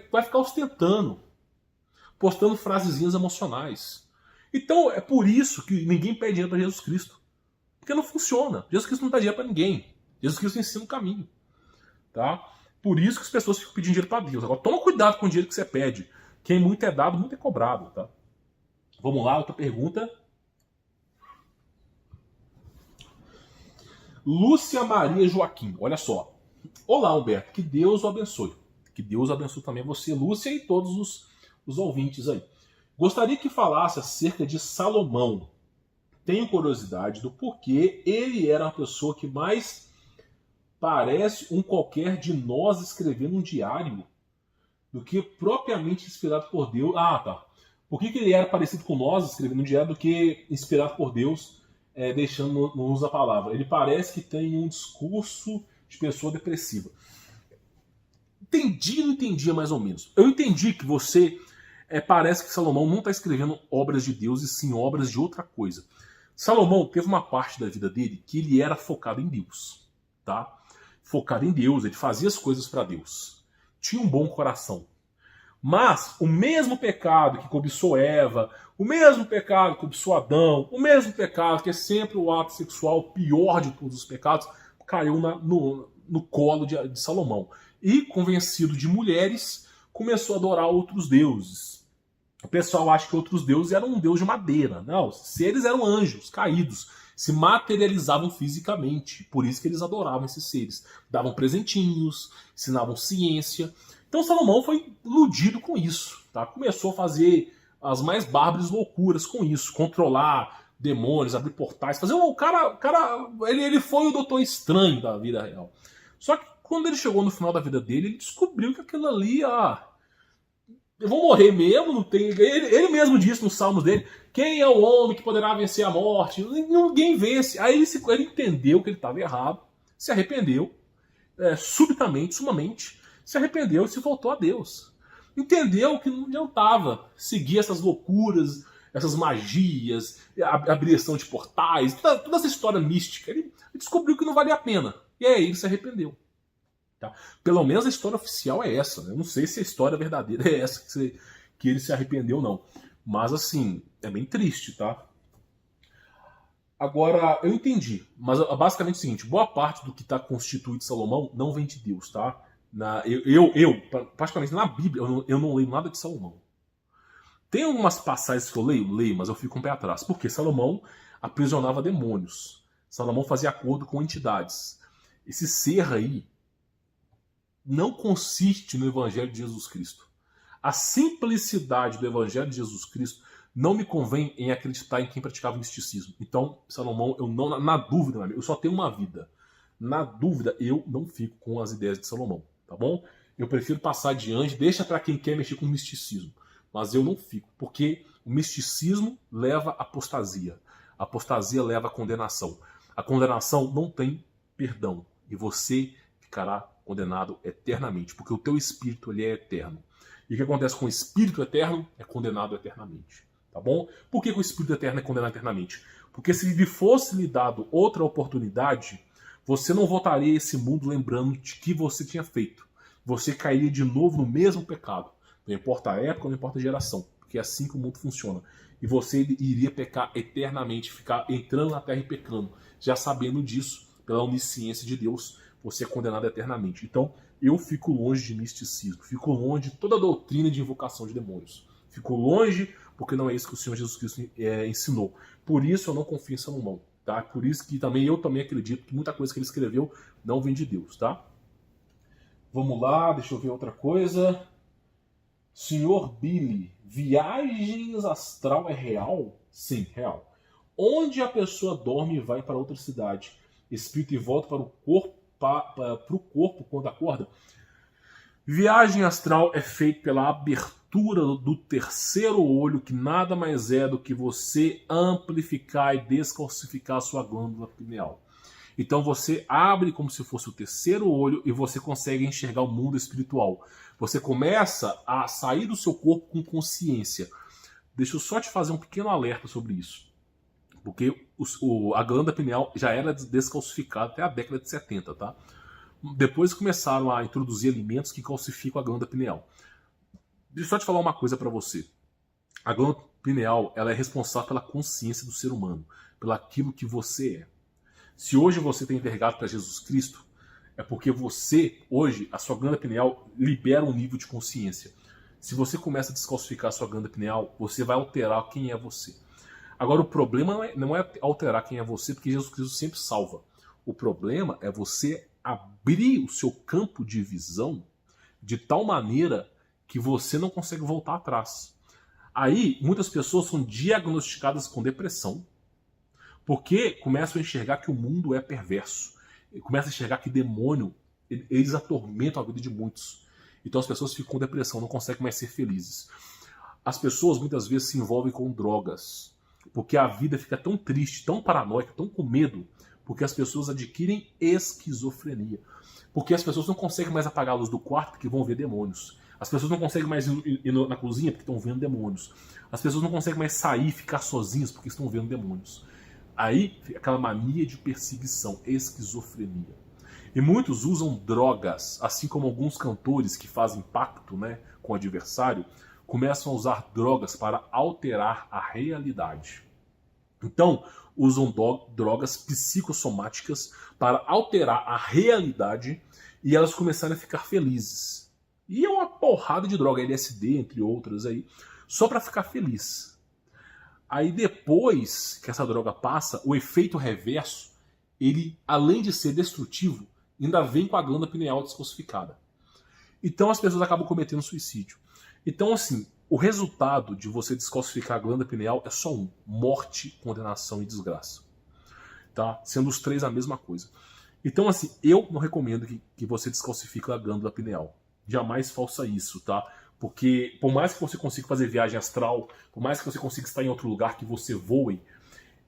Vai ficar ostentando. Postando frasezinhas emocionais. Então, é por isso que ninguém pede dinheiro para Jesus Cristo. Porque não funciona. Jesus Cristo não dá dinheiro para ninguém. Jesus Cristo ensina o caminho. Tá? Por isso que as pessoas ficam pedindo dinheiro para Deus. Agora, toma cuidado com o dinheiro que você pede. Quem muito é dado, muito é cobrado. Tá? Vamos lá, outra pergunta. Lúcia Maria Joaquim, olha só. Olá, Humberto, que Deus o abençoe. Que Deus abençoe também você, Lúcia, e todos os ouvintes aí. Gostaria que falasse acerca de Salomão. Tenho curiosidade do porquê ele era a pessoa que mais parece um qualquer de nós escrevendo um diário do que propriamente inspirado por Deus. Ah, tá. Por que ele era parecido com nós escrevendo um diário do que inspirado por Deus, deixando no uso da palavra? Ele parece que tem um discurso de pessoa depressiva. Entendi, não entendia mais ou menos. Eu entendi que você parece que Salomão não está escrevendo obras de Deus e sim obras de outra coisa. Salomão teve uma parte da vida dele que ele era focado em Deus, tá? Focado em Deus, ele fazia as coisas para Deus. Tinha um bom coração. Mas o mesmo pecado que cobiçou Eva, o mesmo pecado que cobiçou Adão, o mesmo pecado que é sempre o ato sexual, o pior de todos os pecados, caiu no colo de Salomão. E, convencido de mulheres, começou a adorar outros deuses. O pessoal acha que outros deuses eram um deus de madeira. Não, seres eram anjos caídos, se materializavam fisicamente. Por isso que eles adoravam esses seres. Davam presentinhos, ensinavam ciência. Então Salomão foi iludido com isso. Tá? Começou a fazer as mais bárbaras loucuras com isso. Controlar demônios, abrir portais. Ele foi o Doutor Estranho da vida real. Só que quando ele chegou no final da vida dele, ele descobriu que aquilo ali... eu vou morrer mesmo, não tem. Ele mesmo disse nos salmos dele: quem é o homem que poderá vencer a morte? Ninguém vence. Aí ele entendeu que ele estava errado, se arrependeu, subitamente, sumamente, se arrependeu e se voltou a Deus. Entendeu que não adiantava seguir essas loucuras, essas magias, a abrição de portais, toda essa história mística. Ele descobriu que não valia a pena. E aí ele se arrependeu. Tá? Pelo menos a história oficial é essa. Né? Eu não sei se a história verdadeira é essa que ele se arrependeu, não. Mas assim, é bem triste, tá? Agora, eu entendi. Mas basicamente é o seguinte: boa parte do que está constituído Salomão não vem de Deus, tá? Particularmente na Bíblia, eu não leio nada de Salomão. Tem algumas passagens que eu leio, mas eu fico um pé atrás. Porque Salomão aprisionava demônios. Salomão fazia acordo com entidades. Esse ser aí não consiste no Evangelho de Jesus Cristo. A simplicidade do Evangelho de Jesus Cristo não me convém em acreditar em quem praticava misticismo. Então, Salomão, na dúvida, eu só tenho uma vida. Na dúvida, eu não fico com as ideias de Salomão, tá bom? Eu prefiro passar adiante, deixa para quem quer mexer com misticismo. Mas eu não fico, porque o misticismo leva à apostasia. A apostasia leva à condenação. A condenação não tem perdão. E você ficará condenado eternamente, porque o teu espírito ele é eterno. E o que acontece com o espírito eterno é condenado eternamente. Tá bom? Por que o espírito eterno é condenado eternamente? Porque se lhe fosse lhe dado outra oportunidade, você não voltaria a esse mundo lembrando de que você tinha feito. Você cairia de novo no mesmo pecado. Não importa a época, não importa a geração. Porque é assim que o mundo funciona. E você iria pecar eternamente, ficar entrando na terra e pecando. Já sabendo disso, pela onisciência de Deus, você é condenado eternamente. Então, eu fico longe de misticismo, fico longe de toda a doutrina de invocação de demônios. Fico longe porque não é isso que o Senhor Jesus Cristo ensinou. Por isso eu não confio em Salomão. Tá? Por isso que eu também acredito que muita coisa que ele escreveu não vem de Deus. Tá? Vamos lá, deixa eu ver outra coisa. Senhor Billy, viagens astral é real? Sim, real. Onde a pessoa dorme e vai para outra cidade, espírito e volta para o corpo quando acorda? Viagem astral é feita pela abertura do terceiro olho, que nada mais é do que você amplificar e descalcificar a sua glândula pineal. Então você abre como se fosse o terceiro olho e você consegue enxergar o mundo espiritual. Você começa a sair do seu corpo com consciência. Deixa eu só te fazer um pequeno alerta sobre isso. Porque a glândula pineal já era descalcificada até a década de 70, tá? Depois começaram a introduzir alimentos que calcificam a glândula pineal. Deixa eu só te falar uma coisa para você. A glândula pineal, ela é responsável pela consciência do ser humano, pelo aquilo que você é. Se hoje você tem envergado para Jesus Cristo, é porque você, hoje, a sua glândula pineal libera um nível de consciência. Se você começa a descalcificar a sua glândula pineal, você vai alterar quem é você. Agora, o problema não é alterar quem é você, porque Jesus Cristo sempre salva. O problema é você abrir o seu campo de visão de tal maneira que você não consegue voltar atrás. Aí, muitas pessoas são diagnosticadas com depressão, porque começam a enxergar que o mundo é perverso. Começam a enxergar que demônio, eles atormentam a vida de muitos. Então as pessoas ficam com depressão, não conseguem mais ser felizes. As pessoas muitas vezes se envolvem com drogas, porque a vida fica tão triste, tão paranoica, tão com medo, porque as pessoas adquirem esquizofrenia. Porque as pessoas não conseguem mais apagar a luz do quarto porque vão ver demônios. As pessoas não conseguem mais ir na cozinha porque estão vendo demônios. As pessoas não conseguem mais sair e ficar sozinhas porque estão vendo demônios. Aí, aquela mania de perseguição, esquizofrenia. E muitos usam drogas, assim como alguns cantores que fazem pacto, né, com o adversário, começam a usar drogas para alterar a realidade. Então, usam drogas psicossomáticas para alterar a realidade e elas começarem a ficar felizes. E é uma porrada de droga, LSD, entre outras aí, só para ficar feliz. Aí depois que essa droga passa, o efeito reverso, ele, além de ser destrutivo, ainda vem com a glândula pineal descalcificada. Então as pessoas acabam cometendo suicídio. Então, assim, o resultado de você descalcificar a glândula pineal é só um: morte, condenação e desgraça. Tá? Sendo os três a mesma coisa. Então, assim, eu não recomendo que você descalcifique a glândula pineal. Jamais faça isso, tá? Porque por mais que você consiga fazer viagem astral, por mais que você consiga estar em outro lugar que você voe,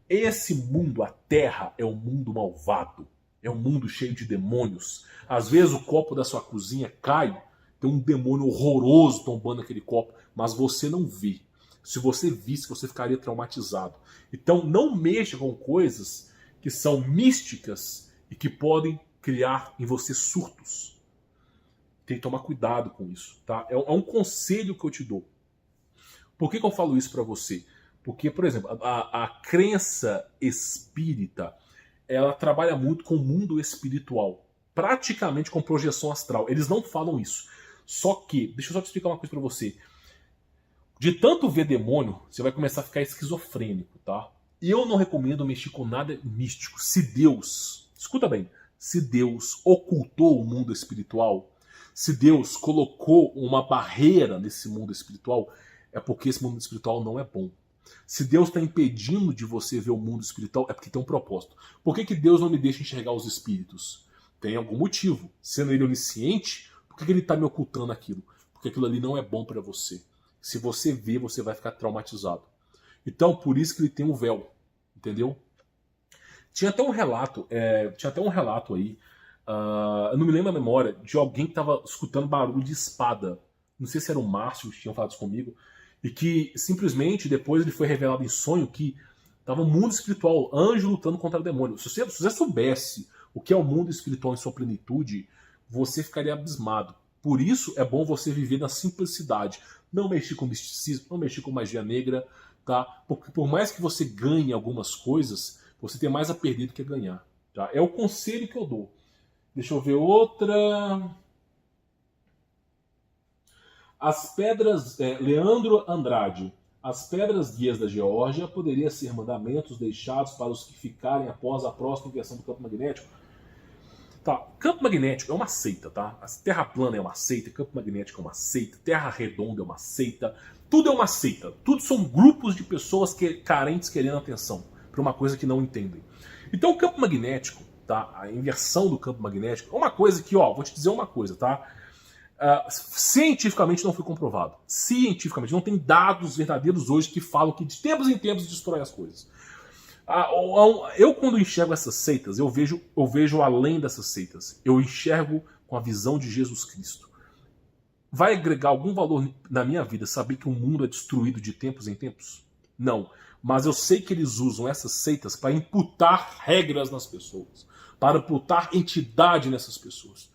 esse mundo, a Terra, é um mundo malvado. É um mundo cheio de demônios. Às vezes o copo da sua cozinha cai, tem um demônio horroroso tombando aquele copo, mas você não vê. Se você visse, você ficaria traumatizado. Então não mexa com coisas que são místicas e que podem criar em você surtos. Tem que tomar cuidado com isso, tá? É um conselho que eu te dou. Por que eu falo isso para você? Porque, por exemplo, a crença espírita, ela trabalha muito com o mundo espiritual, praticamente com projeção astral. Eles não falam isso. Só que, deixa eu só te explicar uma coisa para você. De tanto ver demônio, você vai começar a ficar esquizofrênico, tá? E eu não recomendo mexer com nada místico. Se Deus, escuta bem, se Deus ocultou o mundo espiritual, se Deus colocou uma barreira nesse mundo espiritual, é porque esse mundo espiritual não é bom. Se Deus está impedindo de você ver o mundo espiritual, é porque tem um propósito. Por que Deus não me deixa enxergar os espíritos? Tem algum motivo. Sendo ele onisciente, por que ele está me ocultando aquilo? Porque aquilo ali não é bom para você. Se você ver, você vai ficar traumatizado. Então, por isso que ele tem um véu. Entendeu? Tinha até um relato aí, eu não me lembro a memória, de alguém que estava escutando barulho de espada. Não sei se era o Márcio que tinha falado isso comigo. E que simplesmente depois ele foi revelado em sonho que estava um mundo espiritual, anjo lutando contra o demônio. Se você soubesse o que é o mundo espiritual em sua plenitude, você ficaria abismado. Por isso é bom você viver na simplicidade. Não mexer com misticismo, não mexer com magia negra, tá? Porque por mais que você ganhe algumas coisas, você tem mais a perder do que a ganhar. Tá? É o conselho que eu dou. Deixa eu ver outra. As pedras, Leandro Andrade, as pedras guias da Geórgia poderiam ser mandamentos deixados para os que ficarem após a próxima inversão do campo magnético? Tá, campo magnético é uma seita, tá? A Terra plana é uma seita, campo magnético é uma seita, Terra redonda é uma seita, tudo é uma seita. Tudo são grupos de pessoas carentes querendo atenção para uma coisa que não entendem. Então o campo magnético, tá? A inversão do campo magnético é uma coisa que, ó, vou te dizer uma coisa, tá? cientificamente não foi comprovado. Cientificamente, não tem dados verdadeiros hoje que falam que de tempos em tempos destrói as coisas. Eu, quando enxergo essas seitas, eu vejo além dessas seitas. Eu enxergo com a visão de Jesus Cristo. Vai agregar algum valor na minha vida saber que o mundo é destruído de tempos em tempos? Não. Mas eu sei que eles usam essas seitas para imputar regras nas pessoas, para imputar entidade nessas pessoas.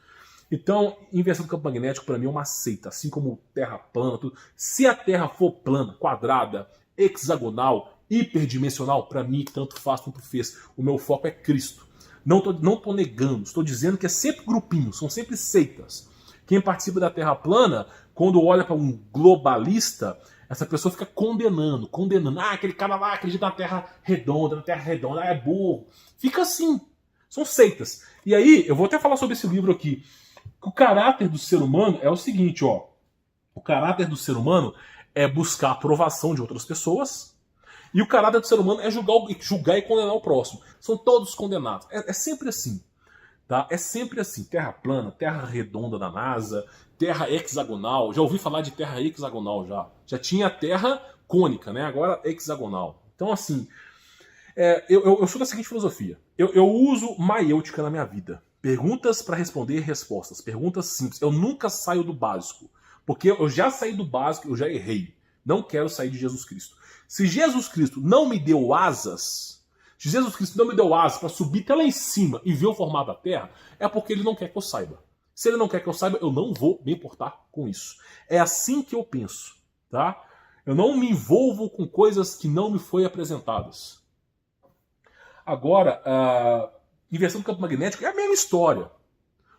Então, inversão do campo magnético para mim é uma seita, assim como terra plana, tudo. Se a Terra for plana, quadrada, hexagonal, hiperdimensional, para mim tanto faz, tanto fez. O meu foco é Cristo. Não tô negando, estou dizendo que é sempre grupinho, são sempre seitas. Quem participa da Terra plana, quando olha para um globalista, essa pessoa fica condenando. Aquele cara lá acredita na Terra redonda, é burro. Fica assim. São seitas. E aí, eu vou até falar sobre esse livro aqui. O caráter do ser humano é o seguinte, ó. O caráter do ser humano é buscar a aprovação de outras pessoas. E o caráter do ser humano é julgar e condenar o próximo. São todos condenados. É sempre assim. Tá? É sempre assim. Terra plana, terra redonda da NASA, terra hexagonal. Já ouvi falar de terra hexagonal já. Já tinha terra cônica, né? Agora hexagonal. Então, assim, eu sou da seguinte filosofia. Eu uso maiêutica na minha vida. Perguntas para responder respostas. Perguntas simples. Eu nunca saio do básico. Porque eu já saí do básico, eu já errei. Não quero sair de Jesus Cristo. Se Jesus Cristo não me deu asas, se Jesus Cristo não me deu asas para subir até lá em cima e ver o formato da Terra, é porque ele não quer que eu saiba. Se ele não quer que eu saiba, eu não vou me importar com isso. É assim que eu penso, tá? Eu não me envolvo com coisas que não me foram apresentadas. Agora, inversão do campo magnético é a mesma história.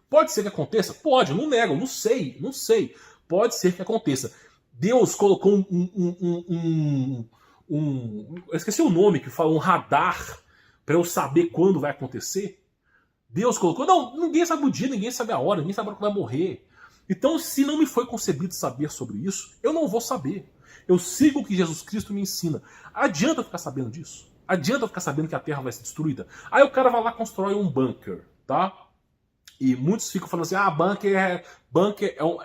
Pode ser que aconteça? Pode, eu não nego, não sei. Pode ser que aconteça. Deus colocou eu esqueci o nome, que fala um radar para eu saber quando vai acontecer. Deus colocou. Não, ninguém sabe o dia, ninguém sabe a hora, ninguém sabe quando vai morrer. Então, se não me foi concebido saber sobre isso, eu não vou saber. Eu sigo o que Jesus Cristo me ensina. Adianta eu ficar sabendo disso? Adianta eu ficar sabendo que a Terra vai ser destruída? Aí o cara vai lá e constrói um bunker, tá? E muitos ficam falando assim, bunker é um...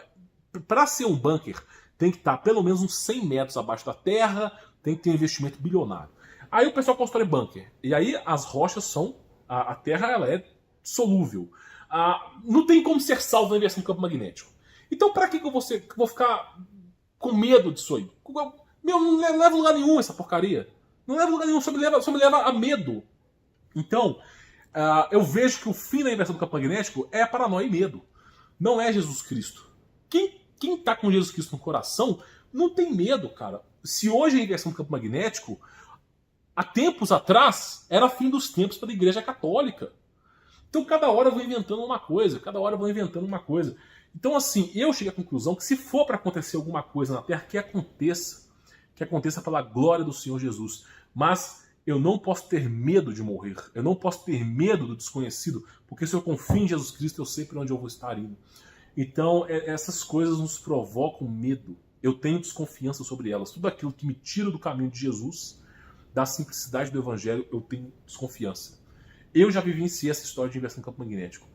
Para ser um bunker, tem que estar pelo menos uns 100 metros abaixo da terra, tem que ter um investimento bilionário. Aí o pessoal constrói bunker. E aí as rochas são... A terra ela é solúvel. Não tem como ser salvo na inversão do campo magnético. Então para que eu vou ficar com medo disso aí? Não leva lugar nenhum essa porcaria. Não leva lugar nenhum, só me leva a medo. Então, eu vejo que o fim da inversão do campo magnético é paranoia e medo. Não é Jesus Cristo. Quem tá com Jesus Cristo no coração não tem medo, cara. Se hoje a inversão do campo magnético, há tempos atrás, era fim dos tempos para a Igreja Católica. Então cada hora eu vou inventando uma coisa, Então assim, eu cheguei à conclusão que se for para acontecer alguma coisa na Terra, que aconteça pela glória do Senhor Jesus. Mas eu não posso ter medo de morrer, eu não posso ter medo do desconhecido, porque se eu confio em Jesus Cristo, eu sei para onde eu vou estar indo. Então essas coisas nos provocam medo. Eu tenho desconfiança sobre elas. Tudo aquilo que me tira do caminho de Jesus, da simplicidade do Evangelho, eu tenho desconfiança. Eu já vivenciei essa história de inversão do campo magnético.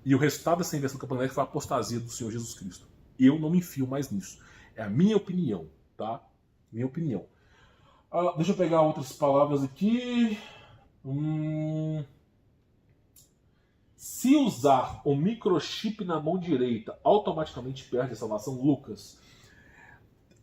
E o resultado dessa inversão do campo magnético foi a apostasia do Senhor Jesus Cristo. Eu não me enfio mais nisso. É a minha opinião, tá? Minha opinião. Deixa eu pegar outras palavras aqui. Se usar o microchip na mão direita, automaticamente perde a salvação? Lucas,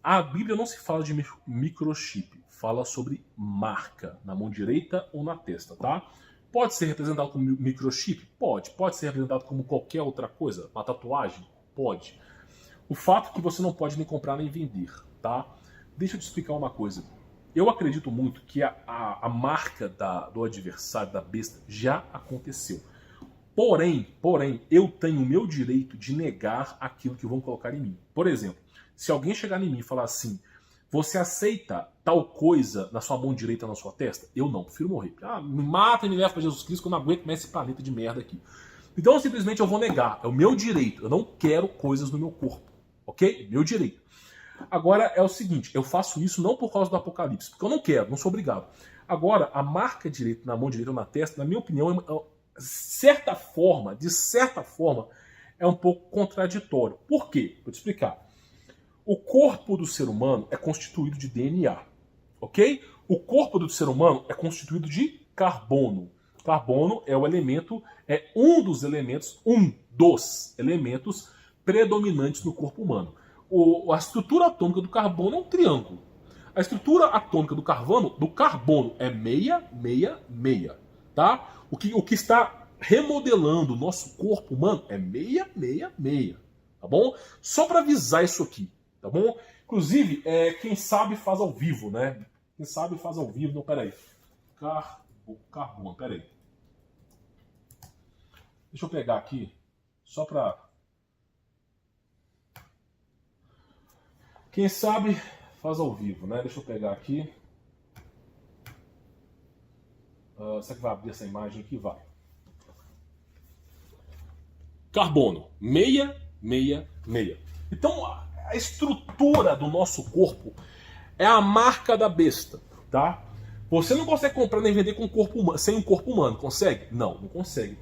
a Bíblia não se fala de microchip. Fala sobre marca, na mão direita ou na testa, tá? Pode ser representado como microchip? Pode. Pode ser representado como qualquer outra coisa? Uma tatuagem? Pode. O fato é que você não pode nem comprar nem vender, tá? Deixa eu te explicar uma coisa. Eu acredito muito que a marca do adversário, da besta, já aconteceu. Porém, eu tenho o meu direito de negar aquilo que vão colocar em mim. Por exemplo, se alguém chegar em mim e falar assim, você aceita tal coisa na sua mão direita, na sua testa? Eu não, prefiro morrer. Me mata e me leva para Jesus Cristo que eu não aguento mais esse planeta de merda aqui. Então, simplesmente eu vou negar. É o meu direito. Eu não quero coisas no meu corpo. Ok? Meu direito. Agora, é o seguinte. Eu faço isso não por causa do Apocalipse. Porque eu não quero, não sou obrigado. Agora, a marca direita na mão direita ou na testa, na minha opinião, de certa forma, é um pouco contraditório. Por quê? Vou te explicar. O corpo do ser humano é constituído de DNA, ok? O corpo do ser humano é constituído de carbono. Carbono é um dos elementos predominantes no corpo humano. A estrutura atômica do carbono é um triângulo. A estrutura atômica do carbono é 666, tá? O que está remodelando o nosso corpo humano é 666, tá bom? Só para avisar isso aqui, tá bom? Inclusive, quem sabe faz ao vivo, né? Quem sabe faz ao vivo. Não, peraí. Carbono, peraí. Deixa eu pegar aqui, só para... Quem sabe faz ao vivo, né? Deixa eu pegar aqui. Será que vai abrir essa imagem aqui? Vai. Carbono, 666. Então, a estrutura do nosso corpo é a marca da besta, tá? Você não consegue comprar nem vender com sem um corpo humano, consegue? Não consegue.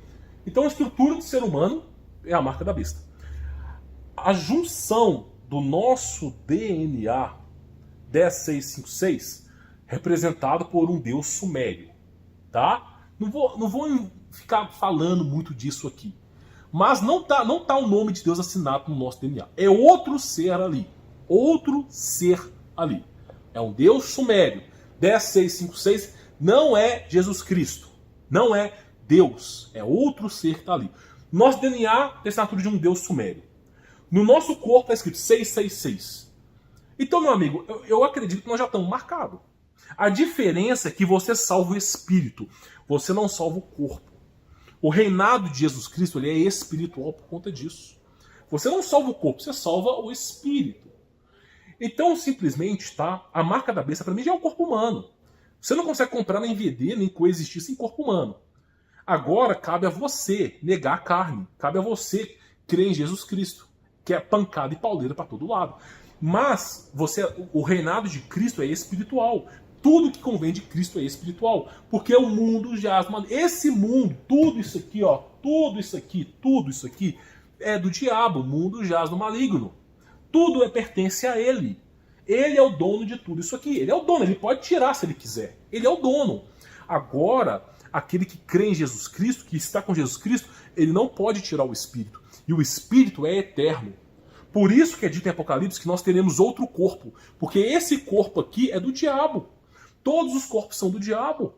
Então, a estrutura do ser humano é a marca da besta. A junção do nosso DNA 10656, representado por um deus sumério, tá? Não vou ficar falando muito disso aqui. Mas não tá o nome de Deus assinado no nosso DNA. É outro ser ali. Outro ser ali. É um Deus sumério. 10656 não é Jesus Cristo. Não é Deus. É outro ser que está ali. Nosso DNA tem a assinatura de um Deus sumério. No nosso corpo está escrito 666. Então, meu amigo, eu acredito que nós já estamos marcados. A diferença é que você salva o espírito. Você não salva o corpo. O reinado de Jesus Cristo ele é espiritual por conta disso. Você não salva o corpo, você salva o espírito. Então, simplesmente, tá? A marca da besta para mim já é o corpo humano. Você não consegue comprar nem vender, nem coexistir sem corpo humano. Agora, cabe a você negar a carne. Cabe a você crer em Jesus Cristo, que é pancada e pauleira para todo lado. Mas o reinado de Cristo é espiritual. Tudo que convém de Cristo é espiritual. Porque o mundo jaz. Esse mundo, tudo isso aqui, ó, tudo isso aqui é do diabo. O mundo jaz no maligno. Tudo pertence a ele. Ele é o dono de tudo isso aqui. Ele é o dono, ele pode tirar se ele quiser. Ele é o dono. Agora, aquele que crê em Jesus Cristo, que está com Jesus Cristo, ele não pode tirar o espírito. E o espírito é eterno. Por isso que é dito em Apocalipse que nós teremos outro corpo. Porque esse corpo aqui é do diabo. Todos os corpos são do diabo.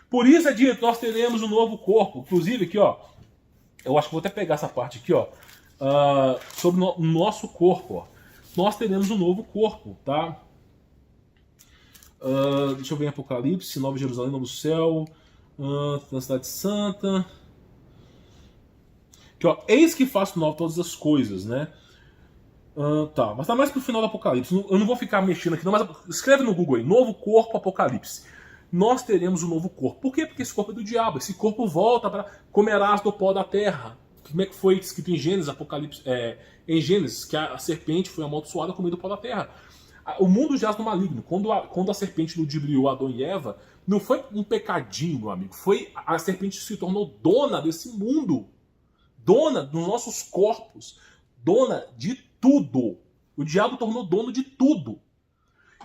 Por isso é dito, nós teremos um novo corpo. Inclusive aqui, ó, eu acho que vou até pegar essa parte aqui, ó, sobre o nosso corpo, ó. Nós teremos um novo corpo, tá? Deixa eu ver em Apocalipse, Nova Jerusalém, Novo Céu, na Cidade Santa. Aqui, ó, eis que faço nova todas as coisas, né? Tá, mas tá mais pro final do Apocalipse. Eu não vou ficar mexendo aqui, não, mas escreve no Google aí, novo corpo Apocalipse. Nós teremos um novo corpo. Por quê? Porque esse corpo é do diabo. Esse corpo volta para comerás do pó da terra. Como é que foi escrito em Gênesis, Apocalipse, em Gênesis, que a serpente foi amaldiçoada comendo o pó da terra. O mundo jaz no maligno. Quando a serpente ludibriou Adão e Eva, não foi um pecadinho, meu amigo. A serpente se tornou dona desse mundo. Dona dos nossos corpos. Dona de tudo. O diabo tornou dono de tudo.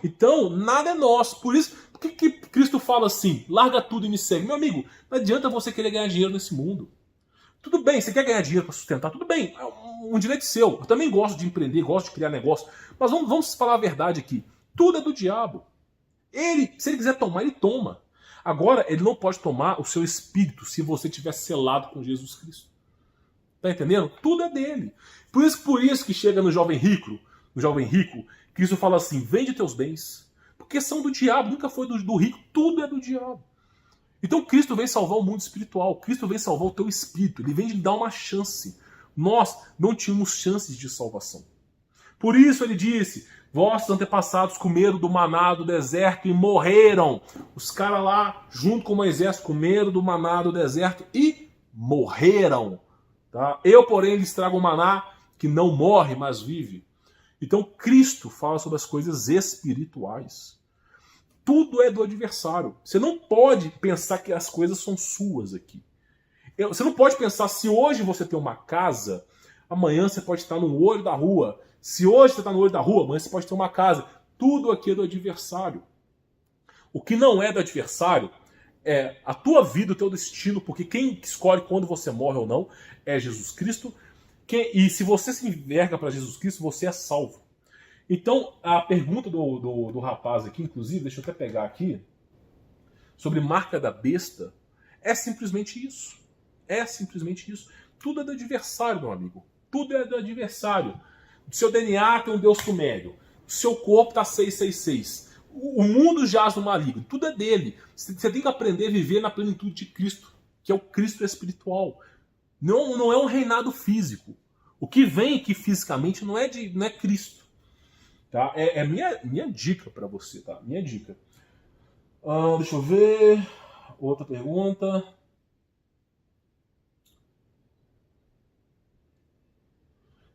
Então, nada é nosso. Por isso, por que Cristo fala assim? Larga tudo e me segue. Meu amigo, não adianta você querer ganhar dinheiro nesse mundo. Tudo bem, você quer ganhar dinheiro para sustentar, tudo bem, é um direito seu. Eu também gosto de empreender, gosto de criar negócio. Mas vamos falar a verdade aqui. Tudo é do diabo. Se ele quiser tomar, ele toma. Agora, ele não pode tomar o seu espírito se você tiver selado com Jesus Cristo. Tá entendendo? Tudo é dele. Por isso que chega no jovem rico, Cristo fala assim, vende teus bens. Porque são do diabo, nunca foi do rico, tudo é do diabo. Então Cristo vem salvar o mundo espiritual, Cristo vem salvar o teu espírito, ele vem te dar uma chance. Nós não tínhamos chances de salvação. Por isso ele disse, vossos antepassados comeram do maná do deserto e morreram. Os caras lá, junto com Moisés, comeram do maná do deserto e morreram. Tá? Eu, porém, lhes trago um maná que não morre, mas vive. Então Cristo fala sobre as coisas espirituais. Tudo é do adversário. Você não pode pensar que as coisas são suas aqui. Você não pode pensar, se hoje você tem uma casa, Amanhã você pode estar no olho da rua. Se hoje você está no olho da rua, amanhã você pode ter uma casa. Tudo aqui é do adversário. O que não é do adversário é a tua vida, o teu destino, porque quem escolhe quando você morre ou não é Jesus Cristo. E se você se enverga para Jesus Cristo, você é salvo. Então, a pergunta do rapaz aqui, inclusive, deixa eu até pegar aqui, sobre marca da besta, é simplesmente isso. É simplesmente isso. Tudo é do adversário, meu amigo. Tudo é do adversário. O seu DNA tem um Deus sumério. O seu corpo está 666. O mundo jaz no maligno. Tudo é dele. Você tem que aprender a viver na plenitude de Cristo, que é o Cristo espiritual. Não é um reinado físico. O que vem aqui fisicamente não é Cristo. Tá? É minha dica para você. Tá? Minha dica. Deixa eu ver. Outra pergunta.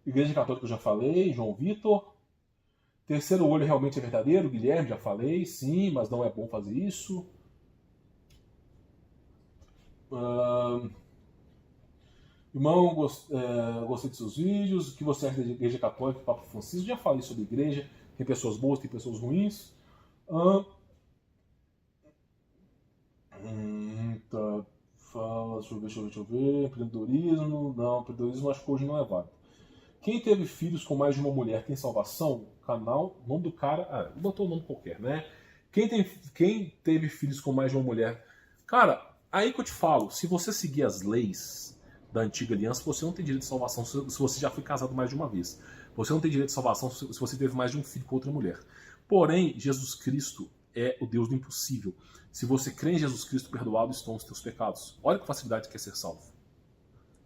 Igreja Católica eu já falei. João Vitor. Terceiro olho realmente é verdadeiro? Guilherme, já falei. Sim, mas não é bom fazer isso. Irmão, gostei de seus vídeos. O que você acha da Igreja Católica e Papa Francisco? Já falei sobre igreja. Tem pessoas boas, tem pessoas ruins. Tá. Fala, deixa eu ver. Empreendedorismo. Não, empreendedorismo acho que hoje não é válido. Quem teve filhos com mais de uma mulher tem salvação? Canal, nome do cara. Botou um nome qualquer, né? Quem teve filhos com mais de uma mulher? Cara, aí que eu te falo, se você seguir as leis da antiga aliança, você não tem direito de salvação se você já foi casado mais de uma vez. Você não tem direito de salvação se você teve mais de um filho com outra mulher. Porém, Jesus Cristo é o Deus do impossível. Se você crê em Jesus Cristo, perdoado estão os teus pecados. Olha que facilidade que é ser salvo.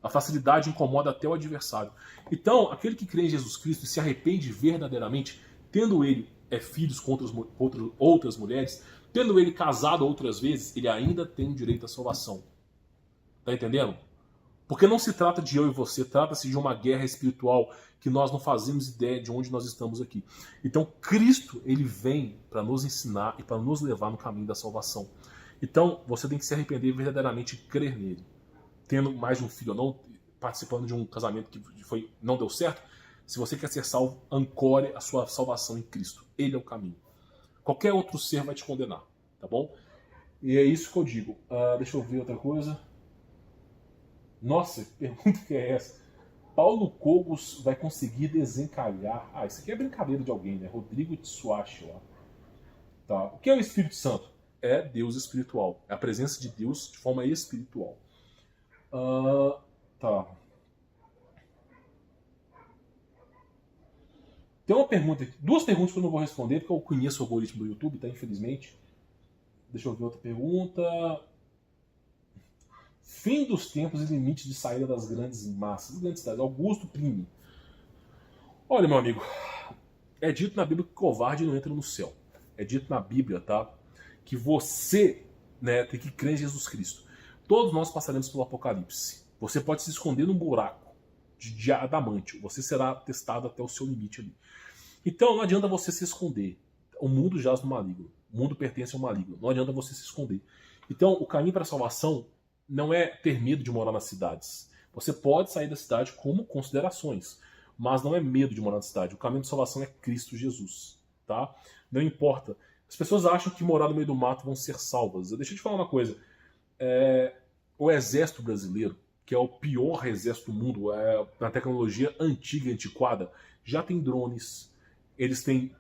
A facilidade incomoda até o adversário. Então, aquele que crê em Jesus Cristo e se arrepende verdadeiramente, tendo ele filhos com outras mulheres, tendo ele casado outras vezes, ele ainda tem direito à salvação. Tá entendendo? Porque não se trata de eu e você, trata-se de uma guerra espiritual que nós não fazemos ideia de onde nós estamos aqui. Então, Cristo, ele vem para nos ensinar e para nos levar no caminho da salvação. Então, você tem que se arrepender verdadeiramente e crer nele. Tendo mais de um filho ou não, participando de um casamento que não deu certo, se você quer ser salvo, ancore a sua salvação em Cristo. Ele é o caminho. Qualquer outro ser vai te condenar, tá bom? E é isso que eu digo. Deixa eu ver outra coisa. Nossa, que pergunta que é essa? Paulo Cogos vai conseguir desencalhar... isso aqui é brincadeira de alguém, né? Rodrigo Tsuashi lá. Tá. O que é o Espírito Santo? É Deus espiritual. É a presença de Deus de forma espiritual. Tá. Tem uma pergunta aqui, duas perguntas que eu não vou responder porque eu conheço o algoritmo do YouTube, tá? Infelizmente. Deixa eu ver outra pergunta. Fim dos tempos e limite de saída das grandes massas, grandes cidades. Augusto Plínio. Olha, meu amigo, é dito na Bíblia que covarde não entra no céu. É dito na Bíblia, tá? Que você, né, tem que crer em Jesus Cristo. Todos nós passaremos pelo Apocalipse. Você pode se esconder num buraco de adamantio. Você será testado até o seu limite ali. Então não adianta você se esconder. O mundo jaz no maligno. O mundo pertence ao maligno. Não adianta você se esconder. Então o caminho para a salvação não é ter medo de morar nas cidades. Você pode sair da cidade como considerações, mas não é medo de morar na cidade. O caminho de salvação é Cristo Jesus. Tá? Não importa. As pessoas acham que morar no meio do mato vão ser salvas. Deixa eu te falar uma coisa. O exército brasileiro, que é o pior exército do mundo, na tecnologia antiga e antiquada, já tem drones, eles têm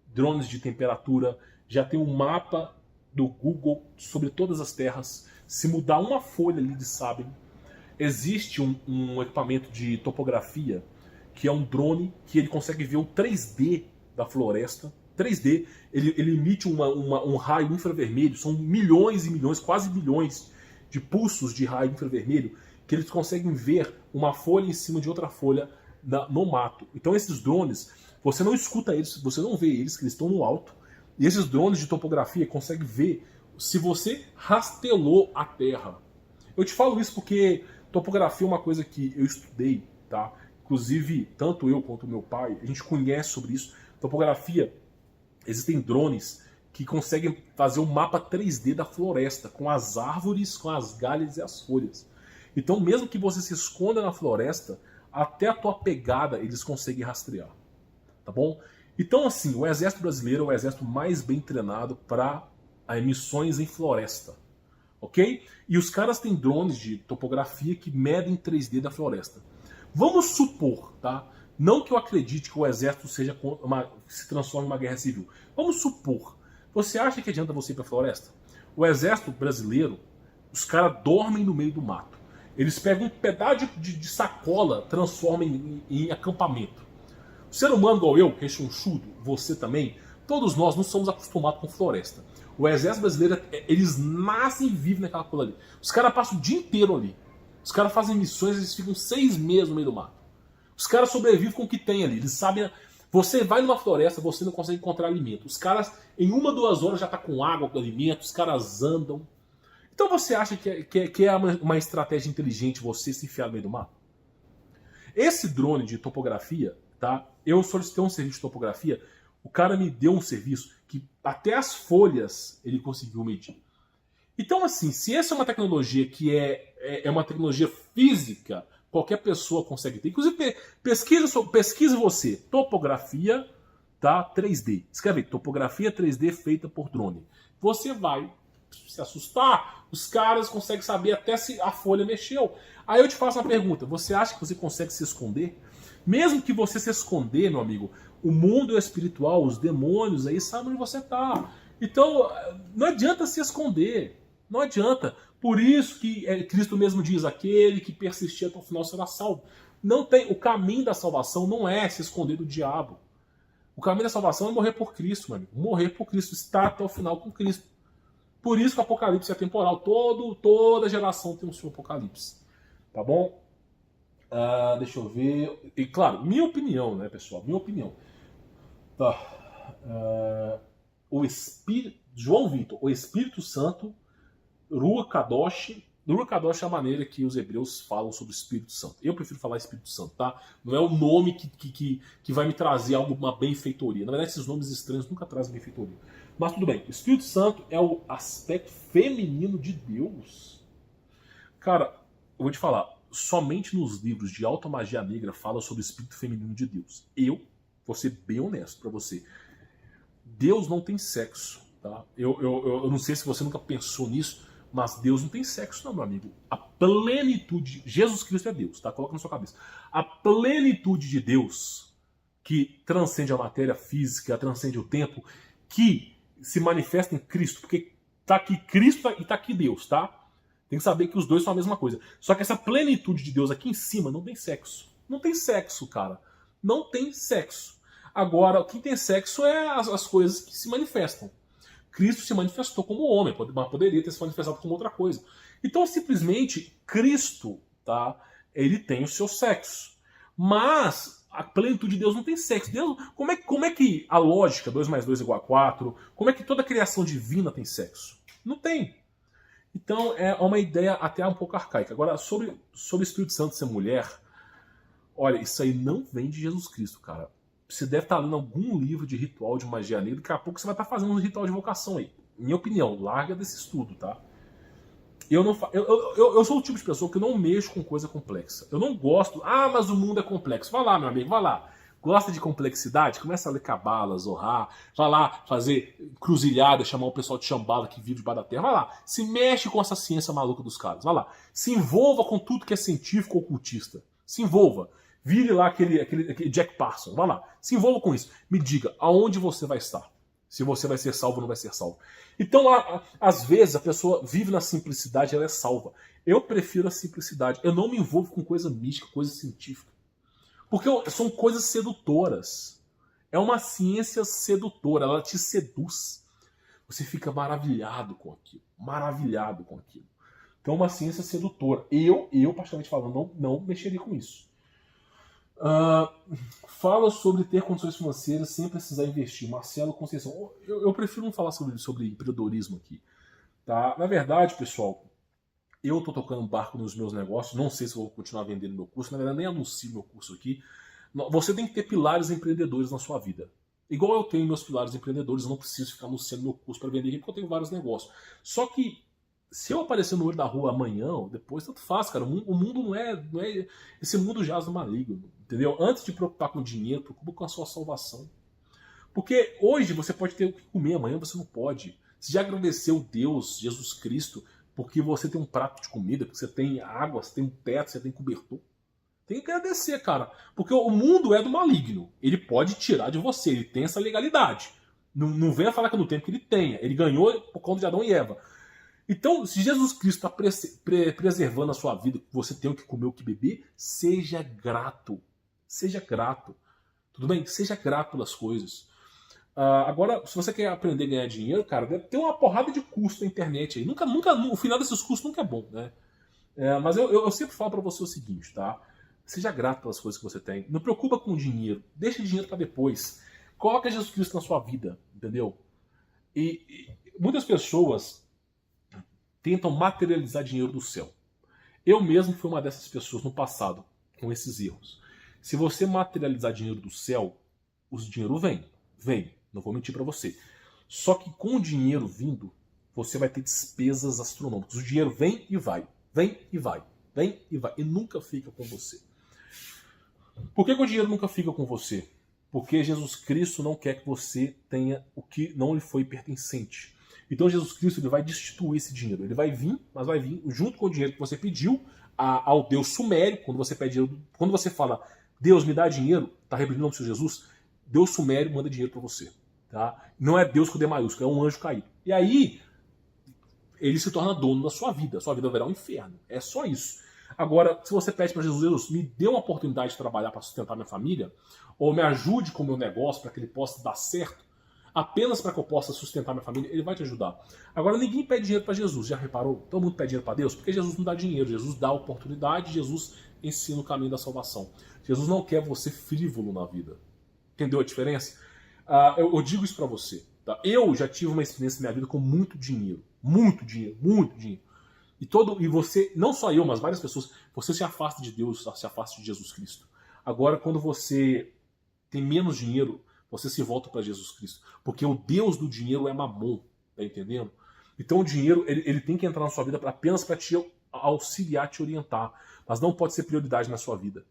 drones de temperatura, já tem um mapa do Google sobre todas as terras. Se mudar uma folha ali, eles sabem. Existe um equipamento de topografia, que é um drone, que ele consegue ver o 3D da floresta. 3D, ele emite um raio infravermelho, são milhões e milhões, quase bilhões de pulsos de raio infravermelho, que eles conseguem ver uma folha em cima de outra folha no mato. Então esses drones, você não escuta eles, você não vê eles, que eles estão no alto, e esses drones de topografia conseguem ver se você rastelou a terra. Eu te falo isso porque topografia é uma coisa que eu estudei, tá? Inclusive, tanto eu quanto meu pai, a gente conhece sobre isso. Topografia, existem drones que conseguem fazer um mapa 3D da floresta, com as árvores, com as galhas e as folhas. Então, mesmo que você se esconda na floresta, até a tua pegada eles conseguem rastrear. Tá bom? Então, assim, o exército brasileiro é o exército mais bem treinado para missões em floresta. Ok? E os caras têm drones de topografia que medem 3D da floresta. Vamos supor, tá? Não que eu acredite que o exército se transforme em uma guerra civil. Vamos supor. Você acha que adianta você ir para a floresta? O exército brasileiro, os caras dormem no meio do mato. Eles pegam um pedaço de sacola, transformam em acampamento. O ser humano igual eu, rechonchudo, você também, todos nós não somos acostumados com floresta. O exército brasileiro, eles nascem e vivem naquela coisa ali. Os caras passam o dia inteiro ali. Os caras fazem missões, eles ficam 6 meses no meio do mato. Os caras sobrevivem com o que tem ali. Eles sabem. Você vai numa floresta, você não consegue encontrar alimento. Os caras, em 1, 2 horas, já tá com água, com alimento, os caras andam. Então você acha que é uma estratégia inteligente você se enfiar no meio do mato? Esse drone de topografia, tá? Eu solicitei um serviço de topografia, o cara me deu um serviço que até as folhas ele conseguiu medir. Então, assim, se essa é uma tecnologia que é uma tecnologia física, qualquer pessoa consegue ter. Inclusive, pesquise você, topografia, tá? 3D. Escreve aí, topografia 3D feita por drone. Você vai se assustar, os caras conseguem saber até se a folha mexeu. Aí eu te faço uma pergunta, você acha que você consegue se esconder? Mesmo que você se esconder, meu amigo, o mundo espiritual, os demônios aí sabem onde você está. Então, não adianta se esconder. Não adianta. Por isso que Cristo mesmo diz, aquele que persistir até o final será salvo. Não tem, o caminho da salvação não é se esconder do diabo. O caminho da salvação é morrer por Cristo, meu amigo. Morrer por Cristo, estar até o final com Cristo. Por isso que o Apocalipse é temporal. Toda geração tem o seu Apocalipse. Tá bom? Deixa eu ver. E claro, minha opinião, né, pessoal? Minha opinião. Tá. João Vitor, o Espírito Santo, Ruach Kadosh. Ruach Kadosh é a maneira que os hebreus falam sobre o Espírito Santo. Eu prefiro falar Espírito Santo, tá? Não é o nome que vai me trazer uma benfeitoria. Na verdade, esses nomes estranhos nunca trazem benfeitoria. Mas tudo bem. O Espírito Santo é o aspecto feminino de Deus. Cara, eu vou te falar. Somente nos livros de Alta Magia Negra fala sobre o espírito feminino de Deus. Eu vou ser bem honesto pra você. Deus não tem sexo, tá? Eu não sei se você nunca pensou nisso, mas Deus não tem sexo não, meu amigo. A plenitude... Jesus Cristo é Deus, tá? Coloca na sua cabeça. A plenitude de Deus, que transcende a matéria física, transcende o tempo, que se manifesta em Cristo, porque tá aqui Cristo e tá aqui Deus, tá? Tem que saber que os dois são a mesma coisa. Só que essa plenitude de Deus aqui em cima não tem sexo. Não tem sexo, cara. Não tem sexo. Agora, o que tem sexo é as coisas que se manifestam. Cristo se manifestou como homem, mas poderia ter se manifestado como outra coisa. Então, simplesmente, Cristo, tá? Ele tem o seu sexo. Mas a plenitude de Deus não tem sexo. Deus, como é que a lógica 2 mais 2 é igual a 4? Como é que toda a criação divina tem sexo? Não tem. Então é uma ideia até um pouco arcaica. Agora, sobre o Espírito Santo ser mulher, olha, isso aí não vem de Jesus Cristo, cara. Você deve estar lendo algum livro de ritual de magia negra, daqui a pouco você vai estar fazendo um ritual de invocação aí. Minha opinião, larga desse estudo, tá? Eu sou o tipo de pessoa que não mexo com coisa complexa. Eu não gosto, mas o mundo é complexo. Vai lá, meu amigo, vai lá. Gosta de complexidade? Começa a ler cabala, Zohar, vai lá fazer cruzilhada, chamar o pessoal de Shambhala que vive debaixo da terra, vai lá. Se mexe com essa ciência maluca dos caras, vai lá. Se envolva com tudo que é científico ou ocultista. Se envolva. Vire lá aquele Jack Parsons, vai lá. Se envolva com isso. Me diga, aonde você vai estar? Se você vai ser salvo ou não vai ser salvo. Então, às vezes, a pessoa vive na simplicidade e ela é salva. Eu prefiro a simplicidade. Eu não me envolvo com coisa mística, coisa científica. Porque são coisas sedutoras. É uma ciência sedutora, ela te seduz. Você fica maravilhado com aquilo. Maravilhado com aquilo. Então é uma ciência sedutora. Eu particularmente falando, não mexeria com isso. Fala sobre ter condições financeiras sem precisar investir. Marcelo Conceição. Eu prefiro não falar sobre empreendedorismo aqui. Tá? Na verdade, pessoal, eu estou tocando barco nos meus negócios. Não sei se vou continuar vendendo meu curso. Na verdade, nem anuncio meu curso aqui. Você tem que ter pilares empreendedores na sua vida. Igual eu tenho meus pilares empreendedores, eu não preciso ficar anunciando meu curso para vender aqui, porque eu tenho vários negócios. Só que Se eu aparecer no olho da rua amanhã ou depois, tanto faz, cara. O mundo não é. Esse mundo jaz no maligno, entendeu? Antes de preocupar com dinheiro, preocupa com a sua salvação. Porque hoje você pode ter o que comer, amanhã você não pode. Você já agradeceu Deus, Jesus Cristo, porque você tem um prato de comida, porque você tem água, você tem um teto, você tem cobertor? Tem que agradecer, cara. Porque o mundo é do maligno. Ele pode tirar de você, ele tem essa legalidade. Não venha falar que não tem, porque ele tem. Ele ganhou por conta de Adão e Eva. Então, se Jesus Cristo está preservando a sua vida, você tem o que comer, o que beber, seja grato. Seja grato. Tudo bem? Seja grato pelas coisas. Agora, se você quer aprender a ganhar dinheiro, cara, deve ter uma porrada de curso na internet aí. O final desses cursos nunca é bom, né? Mas eu sempre falo para você o seguinte, tá? Seja grato pelas coisas que você tem. Não preocupa com o dinheiro. Deixa o dinheiro para depois. Coloca Jesus Cristo na sua vida, entendeu? E muitas pessoas tentam materializar dinheiro do céu. Eu mesmo fui uma dessas pessoas no passado, com esses erros. Se você materializar dinheiro do céu, o dinheiro vem. Vem, não vou mentir para você. Só que com o dinheiro vindo, você vai ter despesas astronômicas. O dinheiro vem e vai. Vem e vai. Vem e vai. E nunca fica com você. Por que o dinheiro nunca fica com você? Porque Jesus Cristo não quer que você tenha o que não lhe foi pertencente. Então Jesus Cristo ele vai destituir esse dinheiro. Ele vai vir, mas vai vir junto com o dinheiro que você pediu ao Deus sumério. Quando você pede dinheiro, quando você fala, Deus me dá dinheiro, está repetindo o nome do Senhor Jesus, Deus sumério manda dinheiro para você. Tá? Não é Deus com D maiúsculo, é um anjo caído. E aí, ele se torna dono da sua vida. Sua vida virá um inferno. É só isso. Agora, se você pede para Jesus, Deus, me dê uma oportunidade de trabalhar para sustentar minha família, ou me ajude com o meu negócio para que ele possa dar certo, apenas para que eu possa sustentar minha família, ele vai te ajudar. Agora, ninguém pede dinheiro para Jesus, já reparou? Todo mundo pede dinheiro para Deus, porque Jesus não dá dinheiro, Jesus dá oportunidade, Jesus ensina o caminho da salvação. Jesus não quer você frívolo na vida. Entendeu a diferença? Eu digo isso para você. Tá? Eu já tive uma experiência na minha vida com muito dinheiro. Muito dinheiro, muito dinheiro. E você, não só eu, mas várias pessoas, você se afasta de Deus, se afasta de Jesus Cristo. Agora, quando você tem menos dinheiro, você se volta para Jesus Cristo. Porque o Deus do dinheiro é Mamon, tá entendendo? Então o dinheiro, ele tem que entrar na sua vida apenas para te auxiliar, te orientar. Mas não pode ser prioridade na sua vida.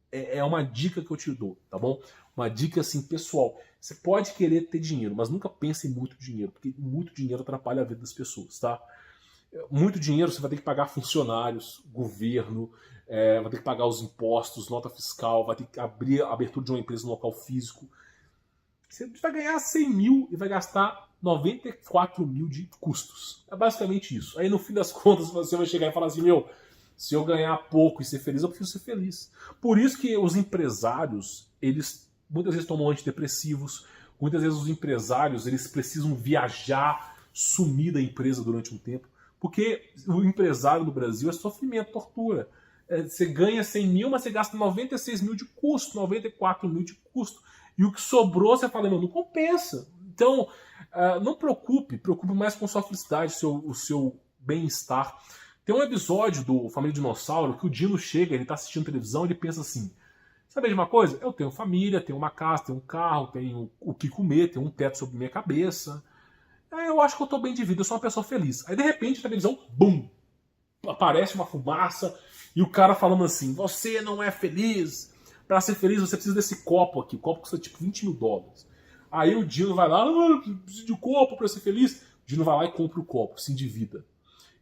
É uma dica que eu te dou, tá bom? Uma dica assim, pessoal. Você pode querer ter dinheiro, mas nunca pense em muito dinheiro, porque muito dinheiro atrapalha a vida das pessoas, tá? Muito dinheiro você vai ter que pagar funcionários, governo, vai ter que pagar os impostos, nota fiscal, vai ter que abrir a abertura de uma empresa no local físico. Você vai ganhar 100 mil e vai gastar 94 mil de custos. É basicamente isso. Aí no fim das contas você vai chegar e falar assim, meu, se eu ganhar pouco e ser feliz, eu preciso ser feliz. Por isso que os empresários, eles muitas vezes tomam antidepressivos, muitas vezes os empresários, eles precisam viajar, sumir da empresa durante um tempo. Porque o empresário no Brasil é sofrimento, tortura. Você ganha 100 mil, mas você gasta 96 mil de custo, 94 mil de custo. E o que sobrou, você fala, não compensa. Então, não preocupe mais com sua felicidade, o seu bem-estar. Tem um episódio do Família Dinossauro que o Dino chega, ele está assistindo televisão e ele pensa assim, sabe de uma coisa? Eu tenho família, tenho uma casa, tenho um carro, tenho o que comer, tenho um teto sobre minha cabeça. Eu acho que eu tô bem de vida, eu sou uma pessoa feliz. Aí de repente a televisão, bum! Aparece uma fumaça e o cara falando assim, você não é feliz. Para ser feliz você precisa desse copo aqui. O copo custa tipo 20 mil dólares. Aí o Dino vai lá, preciso de um copo para ser feliz. O Dino vai lá e compra o copo, se endivida.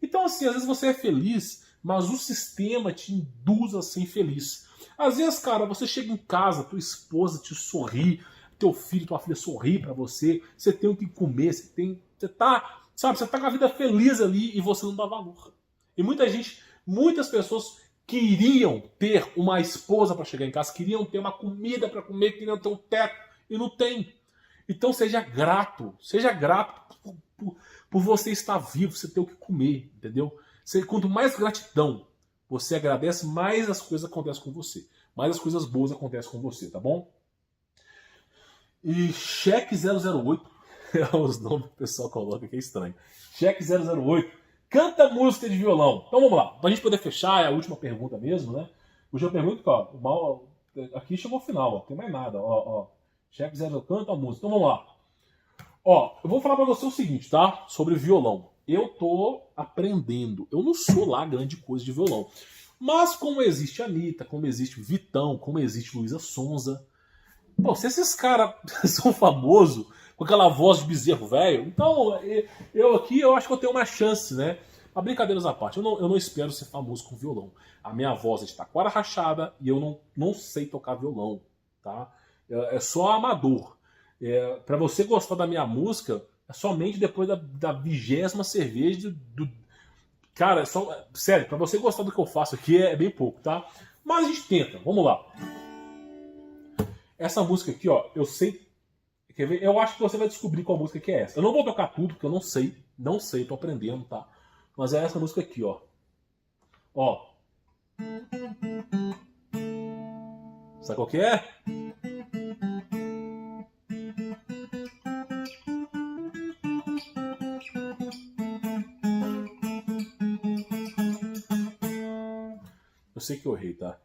Então assim, às vezes você é feliz, mas o sistema te induz a ser infeliz. Às vezes, cara, você chega em casa, tua esposa te sorri, teu filho, tua filha sorri pra você, você tem o que comer, você tá com a vida feliz ali e você não dá valor. E muitas pessoas queriam ter uma esposa para chegar em casa, queriam ter uma comida para comer, queriam ter um teto e não tem. Então seja grato por você estar vivo, você ter o que comer, entendeu? Quanto mais gratidão você agradece, mais as coisas acontecem com você, mais as coisas boas acontecem com você, tá bom? E Cheque 008, é os nomes que o pessoal coloca que é estranho. Cheque 008, canta música de violão. Então vamos lá, pra gente poder fechar, é a última pergunta mesmo, né? Última pergunta, ó, aqui chegou ao final, ó, não tem mais nada, ó. Cheque 008, canta a música. Então vamos lá. Ó, eu vou falar pra você o seguinte, tá? Sobre violão. eu tô aprendendo. Eu não sou lá grande coisa de violão. Mas como existe a Anitta, como existe o Vitão, como existe Luísa Sonza, pô, se esses caras são famosos com aquela voz de bezerro velho, então eu aqui eu acho que eu tenho uma chance, né? Mas brincadeiras à parte, eu não espero ser famoso com violão. A minha voz é de taquara rachada e eu não sei tocar violão, tá? É só amador. Para você gostar da minha música, é somente depois da 20ª cerveja Cara, sério, pra você gostar do que eu faço aqui é bem pouco, tá? Mas a gente tenta, vamos lá. Essa música aqui, ó, eu sei. Quer ver? Eu acho que você vai descobrir qual música que é essa. Eu não vou tocar tudo, porque eu não sei, tô aprendendo, tá? Mas é essa música aqui, ó. Ó. Sabe qual que é? Eu sei que eu errei, tá?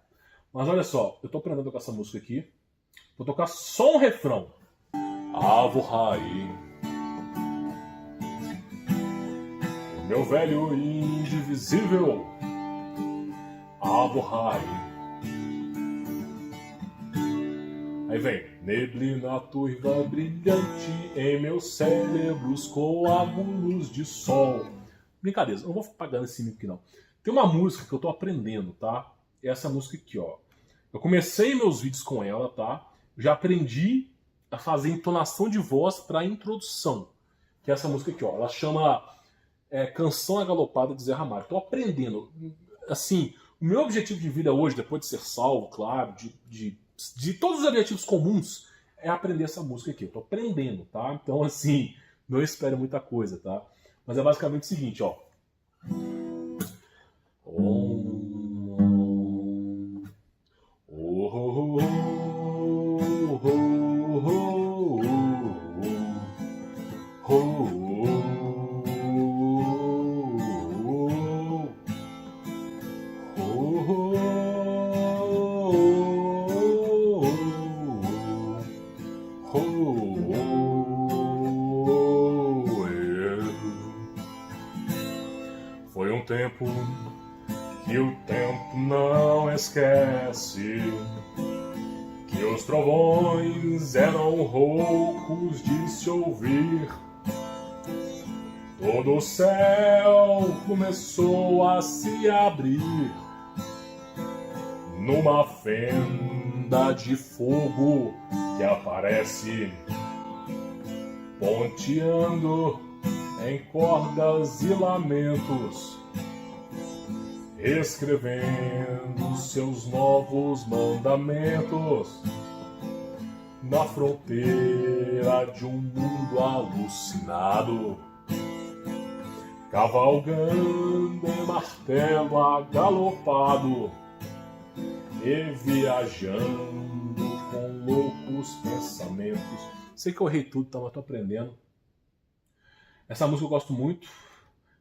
Mas olha só, eu tô aprendendo com essa música aqui. Vou tocar só um refrão. Avo Rai, o meu velho indivisível. Avo Rai. Aí vem. Neblina turva brilhante em meus cérebros, coágulos de sol. Brincadeira, eu não vou ficar pagando esse mico aqui não. Tem uma música que eu tô aprendendo, tá? É essa música aqui, ó. Eu comecei meus vídeos com ela, tá? Já aprendi a fazer entonação de voz para introdução. Que é essa música aqui, ó. Ela chama Canção Agalopada de Zé Ramalho. Tô aprendendo. Assim, o meu objetivo de vida hoje, depois de ser salvo, claro, de todos os objetivos comuns, é aprender essa música aqui. Eu tô aprendendo, tá? Então, assim, não espere muita coisa, tá? Mas é basicamente o seguinte, ó. Foi um tempo que o tempo não esquece, que os trovões eram roucos de se ouvir. Todo o céu começou a se abrir numa fenda de fogo que aparece ponteando em cordas e lamentos, escrevendo seus novos mandamentos na fronteira de um mundo alucinado, cavalgando em martelo agalopado e viajando com loucos pensamentos. Sei que eu errei tudo, tá? Mas tô aprendendo. Essa música eu gosto muito.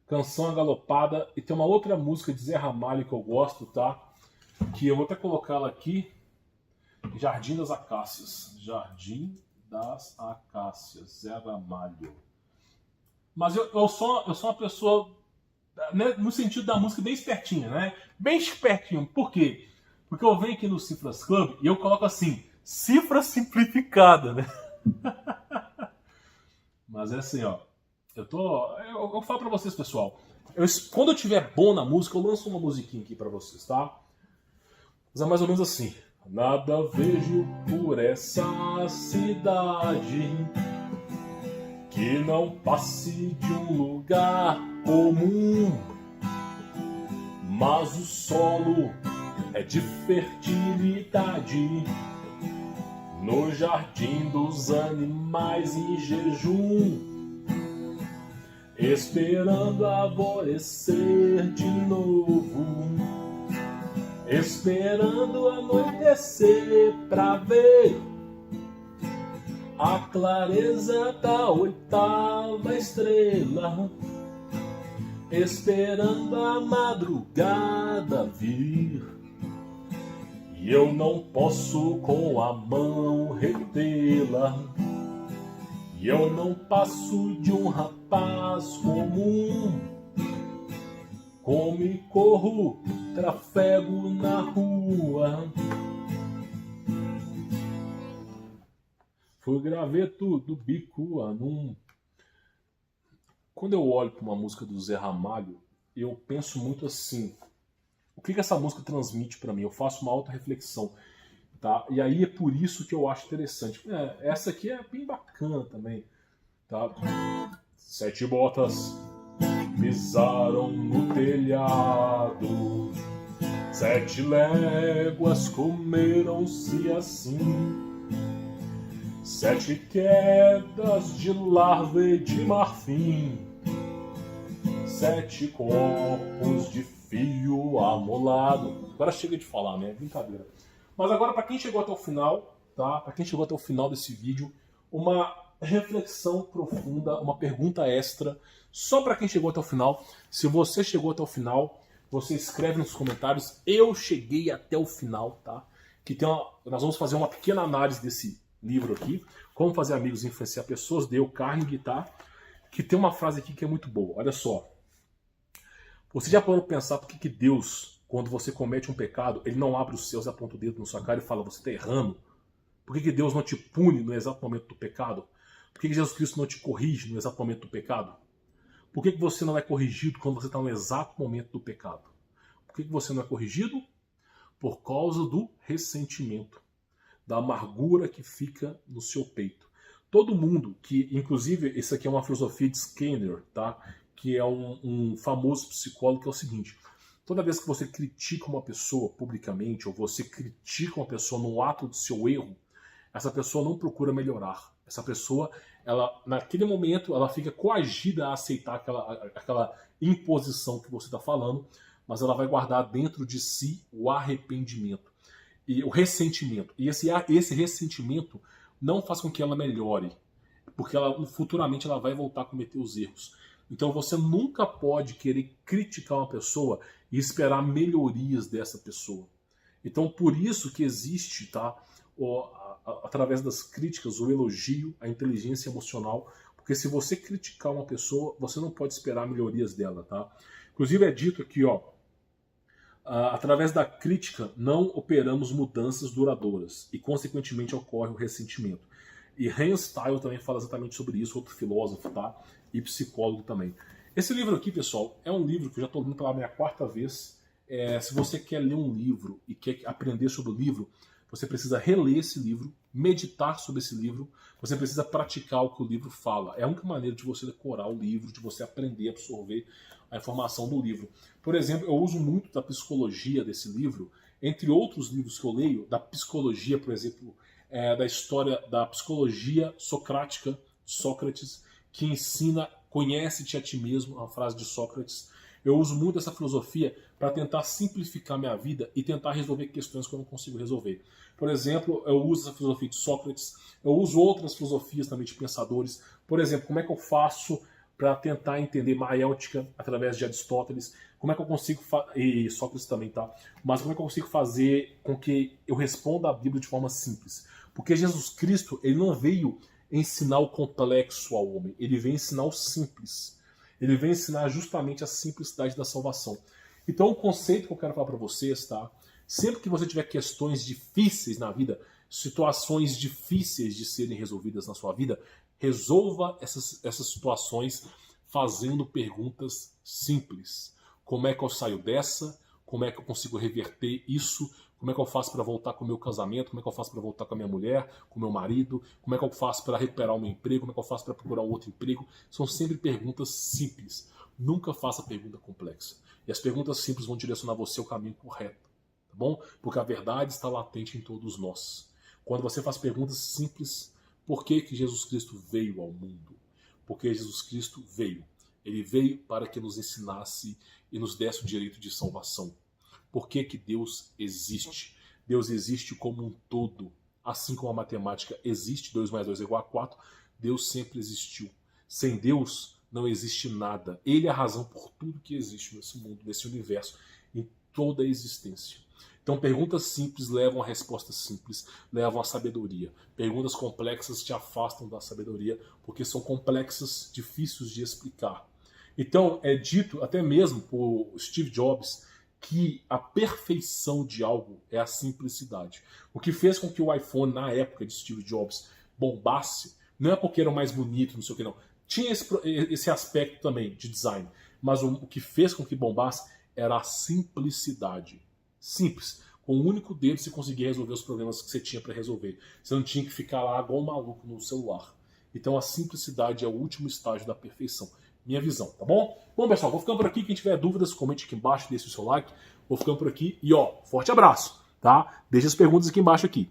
Canção Agalopada. E tem uma outra música de Zé Ramalho que eu gosto, tá? Que eu vou até colocá-la aqui. Jardim das Acácias. Jardim das Acácias. Zé Ramalho. Mas eu sou uma pessoa, né, no sentido da música, bem espertinha, né? Bem espertinho. Por quê? Porque eu venho aqui no Cifras Club e eu coloco assim, cifra simplificada, né? Mas é assim, ó. Eu falo pra vocês, pessoal. Quando eu tiver bom na música, eu lanço uma musiquinha aqui pra vocês, tá? Mas é mais ou menos assim. Nada vejo por essa cidade que não passe de um lugar comum. Mas o solo é de fertilidade no jardim dos animais em jejum, esperando alvorecer de novo, esperando anoitecer pra ver a clareza da 8ª estrela, esperando a madrugada vir. E eu não posso com a mão retê-la, E eu não passo de um rapaz comum. Como e corro, trafego na rua. Fui graveto do bico anum. Quando eu olho para uma música do Zé Ramalho, eu penso muito assim: o que essa música transmite para mim? Eu faço uma auto-reflexão, tá? E aí é por isso que eu acho interessante. Essa aqui é bem bacana também, tá? 7 botas pisaram no telhado, 7 léguas comeram-se assim, 7 quedas de larva e de marfim, 7 corpos de fio amolado. Agora chega de falar, né? Brincadeira. Mas agora, para quem chegou até o final, tá? Para quem chegou até o final desse vídeo, uma reflexão profunda, uma pergunta extra, só para quem chegou até o final. Se você chegou até o final, você escreve nos comentários: eu cheguei até o final, tá? Nós vamos fazer uma pequena análise desse livro aqui, Como Fazer Amigos e Influenciar Pessoas, Dale Carnegie, tá? Que tem uma frase aqui que é muito boa. Olha só. Você já parou para pensar por que Deus, quando você comete um pecado, ele não abre os céus e aponta o dedo na sua cara e fala: você está errando? Por que Deus não te pune no exato momento do pecado? Por que Jesus Cristo não te corrige no exato momento do pecado? Por que você não é corrigido quando você está no exato momento do pecado? Por que você não é corrigido? Por causa do ressentimento, da amargura que fica no seu peito. Todo mundo que, inclusive, isso aqui é uma filosofia de Skinner, tá? Que é um famoso psicólogo, que é o seguinte: toda vez que você critica uma pessoa publicamente, ou você critica uma pessoa no ato do seu erro, essa pessoa não procura melhorar. Essa pessoa, ela, naquele momento, ela fica coagida a aceitar aquela imposição que você está falando, mas ela vai guardar dentro de si o arrependimento e o ressentimento. E esse ressentimento não faz com que ela melhore, porque futuramente ela vai voltar a cometer os erros. Então você nunca pode querer criticar uma pessoa e esperar melhorias dessa pessoa. Então por isso que existe, tá, através das críticas, o elogio, a inteligência emocional, porque se você criticar uma pessoa, você não pode esperar melhorias dela, tá? Inclusive é dito aqui, ó, através da crítica não operamos mudanças duradouras e consequentemente ocorre o ressentimento. E Hans Steil também fala exatamente sobre isso, outro filósofo, tá? E psicólogo também. Esse livro aqui, pessoal, é um livro que eu já estou lendo pela minha 4ª vez. Se você quer ler um livro e quer aprender sobre o livro, você precisa reler esse livro, meditar sobre esse livro, você precisa praticar o que o livro fala. É a única maneira de você decorar o livro, de você aprender a absorver a informação do livro. Por exemplo, eu uso muito da psicologia desse livro, entre outros livros que eu leio, da psicologia, por exemplo, da história da psicologia socrática, Sócrates, que ensina: conhece-te a ti mesmo, uma frase de Sócrates. Eu uso muito essa filosofia para tentar simplificar minha vida e tentar resolver questões que eu não consigo resolver. Por exemplo, eu uso essa filosofia de Sócrates, eu uso outras filosofias também de pensadores. Por exemplo, como é que eu faço para tentar entender maéutica através de Aristóteles? Como é que eu consigo e Sócrates também, tá? Mas como é que eu consigo fazer com que eu responda a Bíblia de forma simples? Porque Jesus Cristo, ele não veio ensinar o complexo ao homem, ele veio ensinar o simples. Ele vem ensinar justamente a simplicidade da salvação. Então o conceito que eu quero falar para vocês, tá? Sempre que você tiver questões difíceis na vida, situações difíceis de serem resolvidas na sua vida, resolva essas situações fazendo perguntas simples. Como é que eu saio dessa? Como é que eu consigo reverter isso? Como é que eu faço para voltar com o meu casamento? Como é que eu faço para voltar com a minha mulher, com o meu marido? Como é que eu faço para recuperar o meu emprego? Como é que eu faço para procurar um outro emprego? São sempre perguntas simples. Nunca faça pergunta complexa. E as perguntas simples vão direcionar você ao caminho correto, tá bom? Porque a verdade está latente em todos nós. Quando você faz perguntas simples, por que Jesus Cristo veio ao mundo? Porque Jesus Cristo veio. Ele veio para que nos ensinasse e nos desse o direito de salvação. Por que Deus existe? Deus existe como um todo. Assim como a matemática existe, 2 mais 2 é igual a 4, Deus sempre existiu. Sem Deus não existe nada. Ele é a razão por tudo que existe nesse mundo, nesse universo, em toda a existência. Então Então, perguntas simples levam a respostas simples, levam à sabedoria. Perguntas complexas te afastam da sabedoria, porque são complexas, difíceis de explicar. Então, é dito até mesmo por Steve Jobs que a perfeição de algo é a simplicidade. O que fez com que o iPhone, na época de Steve Jobs, bombasse, não é porque era o mais bonito, não sei o que não. Tinha esse aspecto também de design. Mas o que fez com que bombasse era a simplicidade. Simples. Com um único dedo você conseguia resolver os problemas que você tinha para resolver. Você não tinha que ficar lá igual um maluco no celular. Então a simplicidade é o último estágio da perfeição. Minha visão, tá bom? Bom, pessoal, vou ficando por aqui. Quem tiver dúvidas, comente aqui embaixo, deixe o seu like. Vou ficando por aqui e, ó, forte abraço, tá? Deixe as perguntas aqui embaixo aqui.